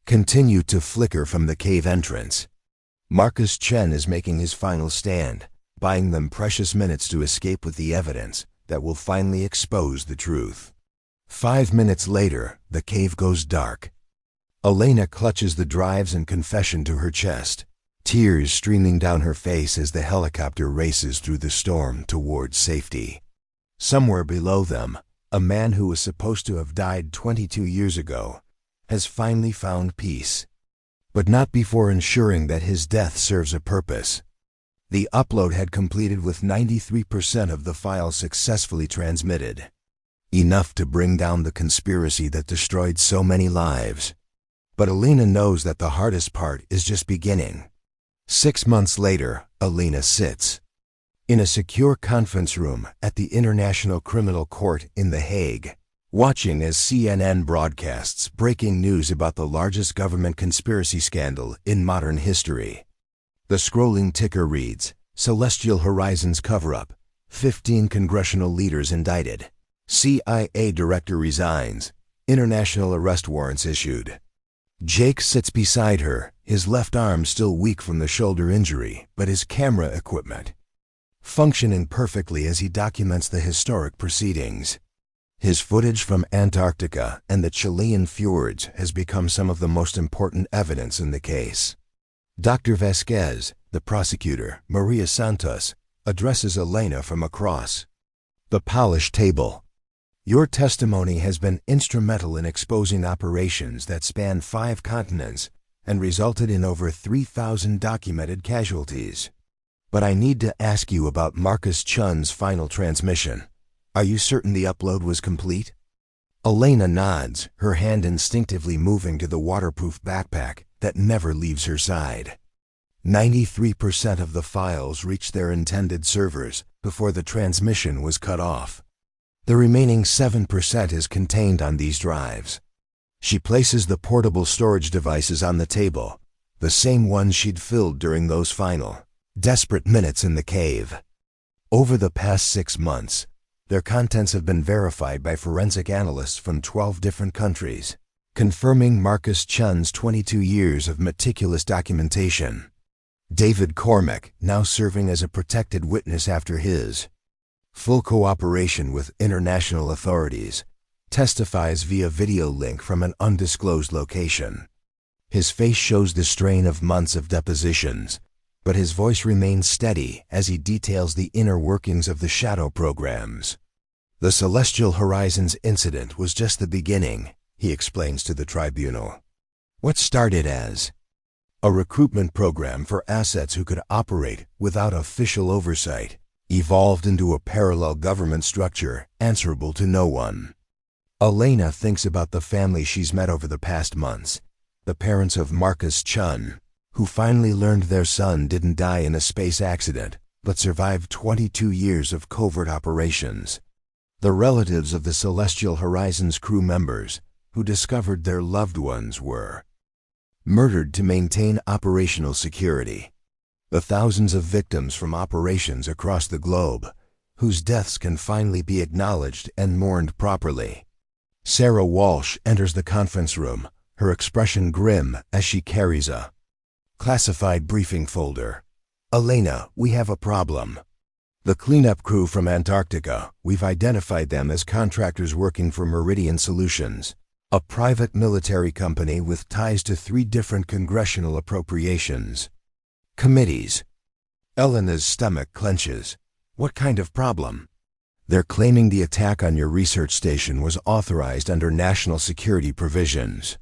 continue to flicker from the cave entrance. Marcus Chen is making his final stand, buying them precious minutes to escape with the evidence that will finally expose the truth. 5 minutes later, the cave goes dark. Elena clutches the drives and confession to her chest, tears streaming down her face as the helicopter races through the storm towards safety. Somewhere below them, a man who was supposed to have died 22 years ago has finally found peace, but not before ensuring that his death serves a purpose. The upload had completed with 93% of the files successfully transmitted, enough to bring down the conspiracy that destroyed so many lives. But Elena knows that the hardest part is just beginning. 6 months later, Elena sits in a secure conference room at the International Criminal Court in The Hague, watching as CNN broadcasts breaking news about the largest government conspiracy scandal in modern history. The scrolling ticker reads, "Celestial Horizons cover-up, 15 congressional leaders indicted. CIA director resigns, international arrest warrants issued." Jake sits beside her, his left arm still weak from the shoulder injury, but his camera equipment functioning perfectly as he documents the historic proceedings. His footage from Antarctica and the Chilean fjords has become some of the most important evidence in the case. Dr. Vasquez, the prosecutor, Maria Santos, addresses Elena from across the polished table. Your testimony has been instrumental in exposing operations that span 5 continents and resulted in over 3,000 documented casualties. But I need to ask you about Marcus Chun's final transmission. Are you certain the upload was complete? Elena nods, her hand instinctively moving to the waterproof backpack that never leaves her side. 93% of the files reached their intended servers before the transmission was cut off. The remaining 7% is contained on these drives. She places the portable storage devices on the table, the same ones she'd filled during those final, desperate minutes in the cave. Over the past 6 months, their contents have been verified by forensic analysts from 12 different countries, confirming Marcus Chun's 22 years of meticulous documentation. David Cormack, now serving as a protected witness after his full cooperation with international authorities, testifies via video link from an undisclosed location. His face shows the strain of months of depositions, but his voice remains steady as he details the inner workings of the shadow programs. The Celestial Horizons incident was just the beginning, he explains to the tribunal. What started as a recruitment program for assets who could operate without official oversight evolved into a parallel government structure answerable to no one. Elena thinks about the family she's met over the past months, the parents of Marcus Chun, who finally learned their son didn't die in a space accident, but survived 22 years of covert operations. The relatives of the Celestial Horizons crew members, who discovered their loved ones were murdered to maintain operational security. The thousands of victims from operations across the globe, whose deaths can finally be acknowledged and mourned properly. Sarah Walsh enters the conference room, her expression grim as she carries a classified briefing folder. Elena, we have a problem. The cleanup crew from Antarctica, we've identified them as contractors working for Meridian Solutions, a private military company with ties to 3 different congressional appropriations committees. Elena's stomach clenches. What kind of problem? They're claiming the attack on your research station was authorized under national security provisions.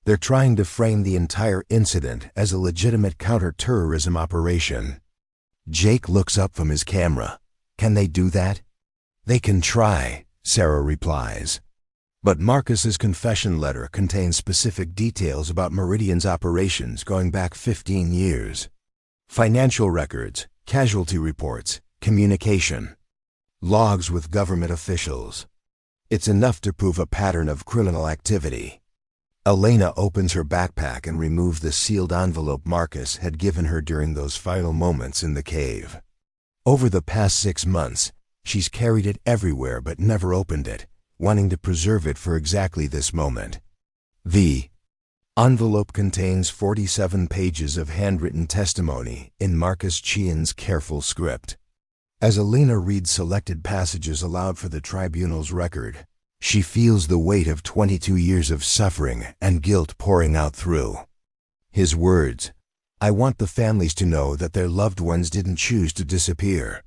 They're trying to frame the entire incident as a legitimate counter-terrorism operation. Jake looks up from his camera. Can they do that? They can try, Sarah replies. But Marcus's confession letter contains specific details about Meridian's operations going back 15 years. Financial records, casualty reports, communication, logs with government officials. It's enough to prove a pattern of criminal activity. Elena opens her backpack and removes the sealed envelope Marcus had given her during those final moments in the cave. Over the past 6 months, she's carried it everywhere but never opened it, wanting to preserve it for exactly this moment. The envelope contains 47 pages of handwritten testimony in Marcus Chun's careful script. As Elena reads selected passages aloud for the tribunal's record, she feels the weight of 22 years of suffering and guilt pouring out through his words. I want the families to know that their loved ones didn't choose to disappear.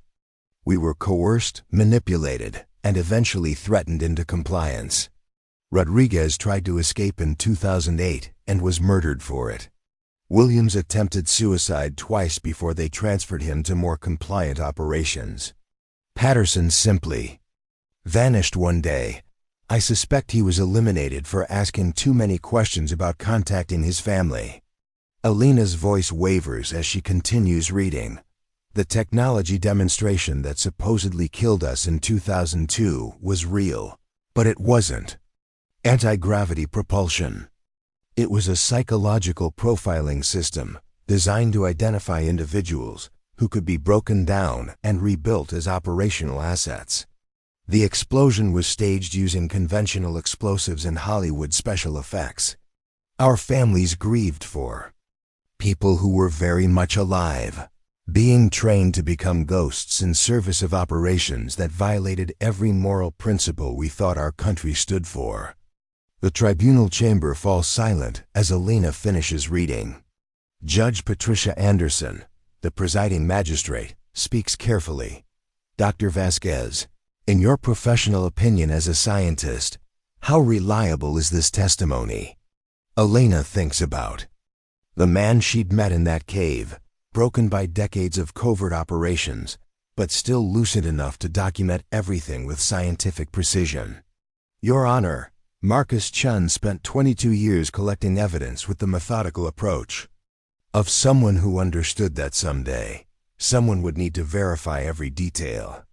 We were coerced, manipulated, and eventually threatened into compliance. Rodriguez tried to escape in 2008 and was murdered for it. Williams attempted suicide twice before they transferred him to more compliant operations. Patterson simply vanished one day. I suspect he was eliminated for asking too many questions about contacting his family. Elena's voice wavers as she continues reading. The technology demonstration that supposedly killed us in 2002 was real, but it wasn't. Anti-gravity propulsion. It was a psychological profiling system designed to identify individuals who could be broken down and rebuilt as operational assets. The explosion was staged using conventional explosives and Hollywood special effects. Our families grieved for people who were very much alive. being trained to become ghosts in service of operations that violated every moral principle we thought our country stood for. The tribunal chamber falls silent as Alina finishes reading. Judge Patricia Anderson, the presiding magistrate, speaks carefully. Dr. Vasquez, in your professional opinion as a scientist, how reliable is this testimony? Alina thinks about the man she'd met in that cave, broken by decades of covert operations, but still lucid enough to document everything with scientific precision. Your Honor, Marcus Chun spent 22 years collecting evidence with the methodical approach of someone who understood that someday, someone would need to verify every detail.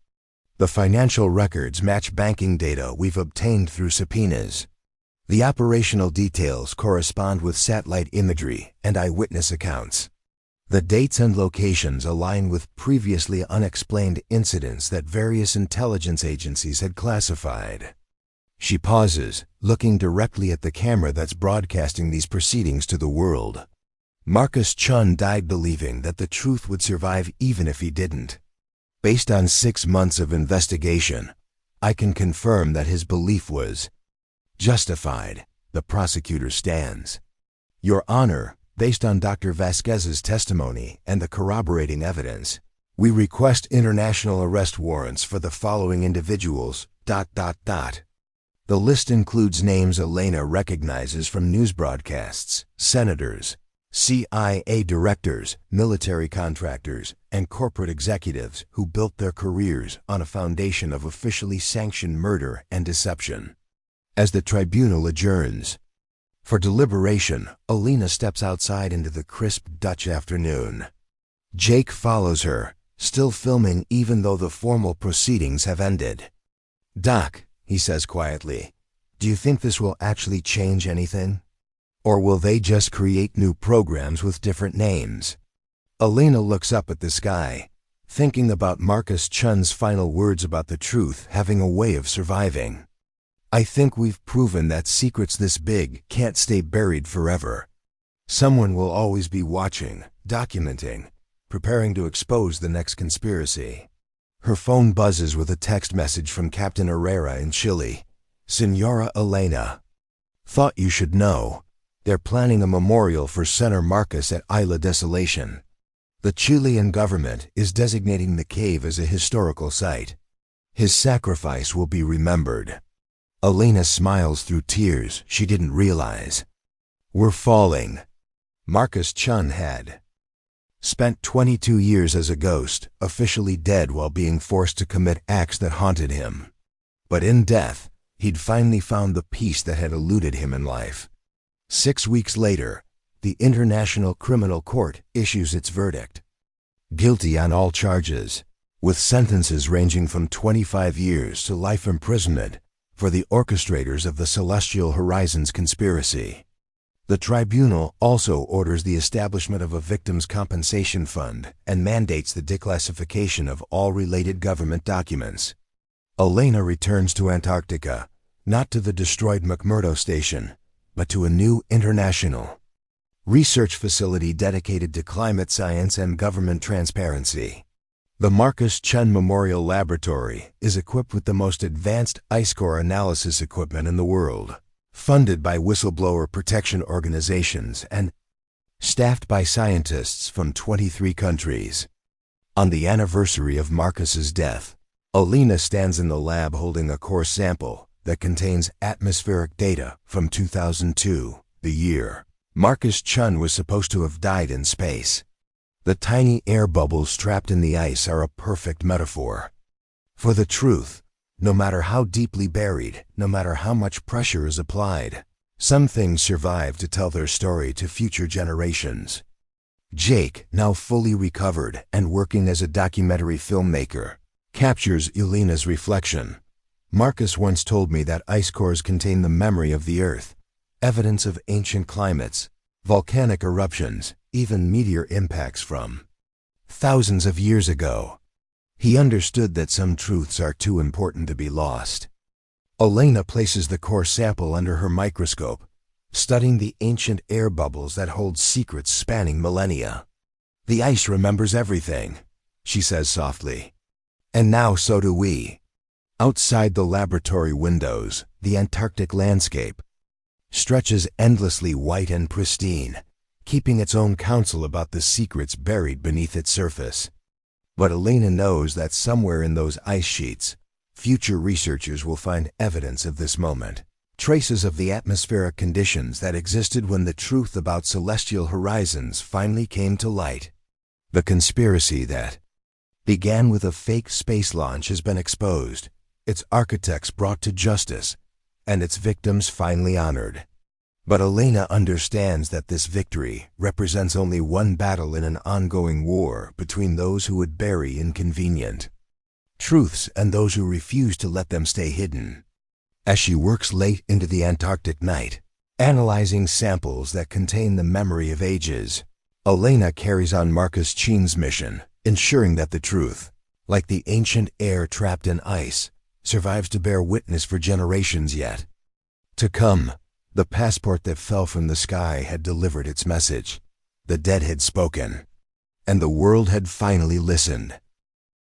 The financial records match banking data we've obtained through subpoenas. The operational details correspond with satellite imagery and eyewitness accounts. The dates and locations align with previously unexplained incidents that various intelligence agencies had classified. She pauses, looking directly at the camera that's broadcasting these proceedings to the world. Marcus Chun died believing that the truth would survive even if he didn't. Based on 6 months of investigation, I can confirm that his belief was justified. The prosecutor stands. Your Honor, based on Dr. Vasquez's testimony and the corroborating evidence, we request international arrest warrants for the following individuals. The list includes names Alina recognizes from news broadcasts, senators, CIA directors, military contractors, and corporate executives who built their careers on a foundation of officially sanctioned murder and deception. As the tribunal adjourns for deliberation, Alina steps outside into the crisp Dutch afternoon. Jake follows her, still filming even though the formal proceedings have ended. Doc, he says quietly, do you think this will actually change anything? Or will they just create new programs with different names? Alina looks up at the sky, thinking about Marcus Chun's final words about the truth having a way of surviving. I think we've proven that secrets this big can't stay buried forever. Someone will always be watching, documenting, preparing to expose the next conspiracy. Her phone buzzes with a text message from Captain Herrera in Chile. Senora Elena, thought you should know. They're planning a memorial for Senator Marcus at Isla Desolation. The Chilean government is designating the cave as a historical site. His sacrifice will be remembered. Elena smiles through tears she didn't realize. We're falling. Marcus Chun had spent 22 years as a ghost, officially dead while being forced to commit acts that haunted him. But in death, he'd finally found the peace that had eluded him in life. 6 weeks later, the International Criminal Court issues its verdict. Guilty on all charges, with sentences ranging from 25 years to life imprisonment for the orchestrators of the Celestial Horizons conspiracy. The tribunal also orders the establishment of a victims' compensation fund and mandates the declassification of all related government documents. Elena returns to Antarctica, not to the destroyed McMurdo station, but to a new international research facility dedicated to climate science and government transparency. The Marcus Chun Memorial Laboratory is equipped with the most advanced ice core analysis equipment in the world, funded by whistleblower protection organizations and staffed by scientists from 23 countries. On the anniversary of Marcus's death, Alina stands in the lab holding a core sample that contains atmospheric data from 2002, the year Marcus Chun was supposed to have died in space. The tiny air bubbles trapped in the ice are a perfect metaphor for the truth. No matter how deeply buried, no matter how much pressure is applied, some things survive to tell their story to future generations. Jake, now fully recovered and working as a documentary filmmaker, captures Elena's reflection. Marcus once told me that ice cores contain the memory of the Earth, evidence of ancient climates, volcanic eruptions, even meteor impacts from thousands of years ago. He understood that some truths are too important to be lost. Elena places the core sample under her microscope, studying the ancient air bubbles that hold secrets spanning millennia. The ice remembers everything, she says softly. And now so do we. Outside the laboratory windows, the Antarctic landscape stretches endlessly white and pristine, keeping its own counsel about the secrets buried beneath its surface. But Elena knows that somewhere in those ice sheets, future researchers will find evidence of this moment, traces of the atmospheric conditions that existed when the truth about celestial horizons finally came to light. The conspiracy that began with a fake space launch has been exposed, its architects brought to justice, and its victims finally honored. But Elena understands that this victory represents only one battle in an ongoing war between those who would bury inconvenient truths and those who refuse to let them stay hidden. As she works late into the Antarctic night, analyzing samples that contain the memory of ages, Elena carries on Marcus Chin's mission, ensuring that the truth, like the ancient air trapped in ice, survives to bear witness for generations yet to come. The passport that fell from the sky had delivered its message. The dead had spoken, and the world had finally listened.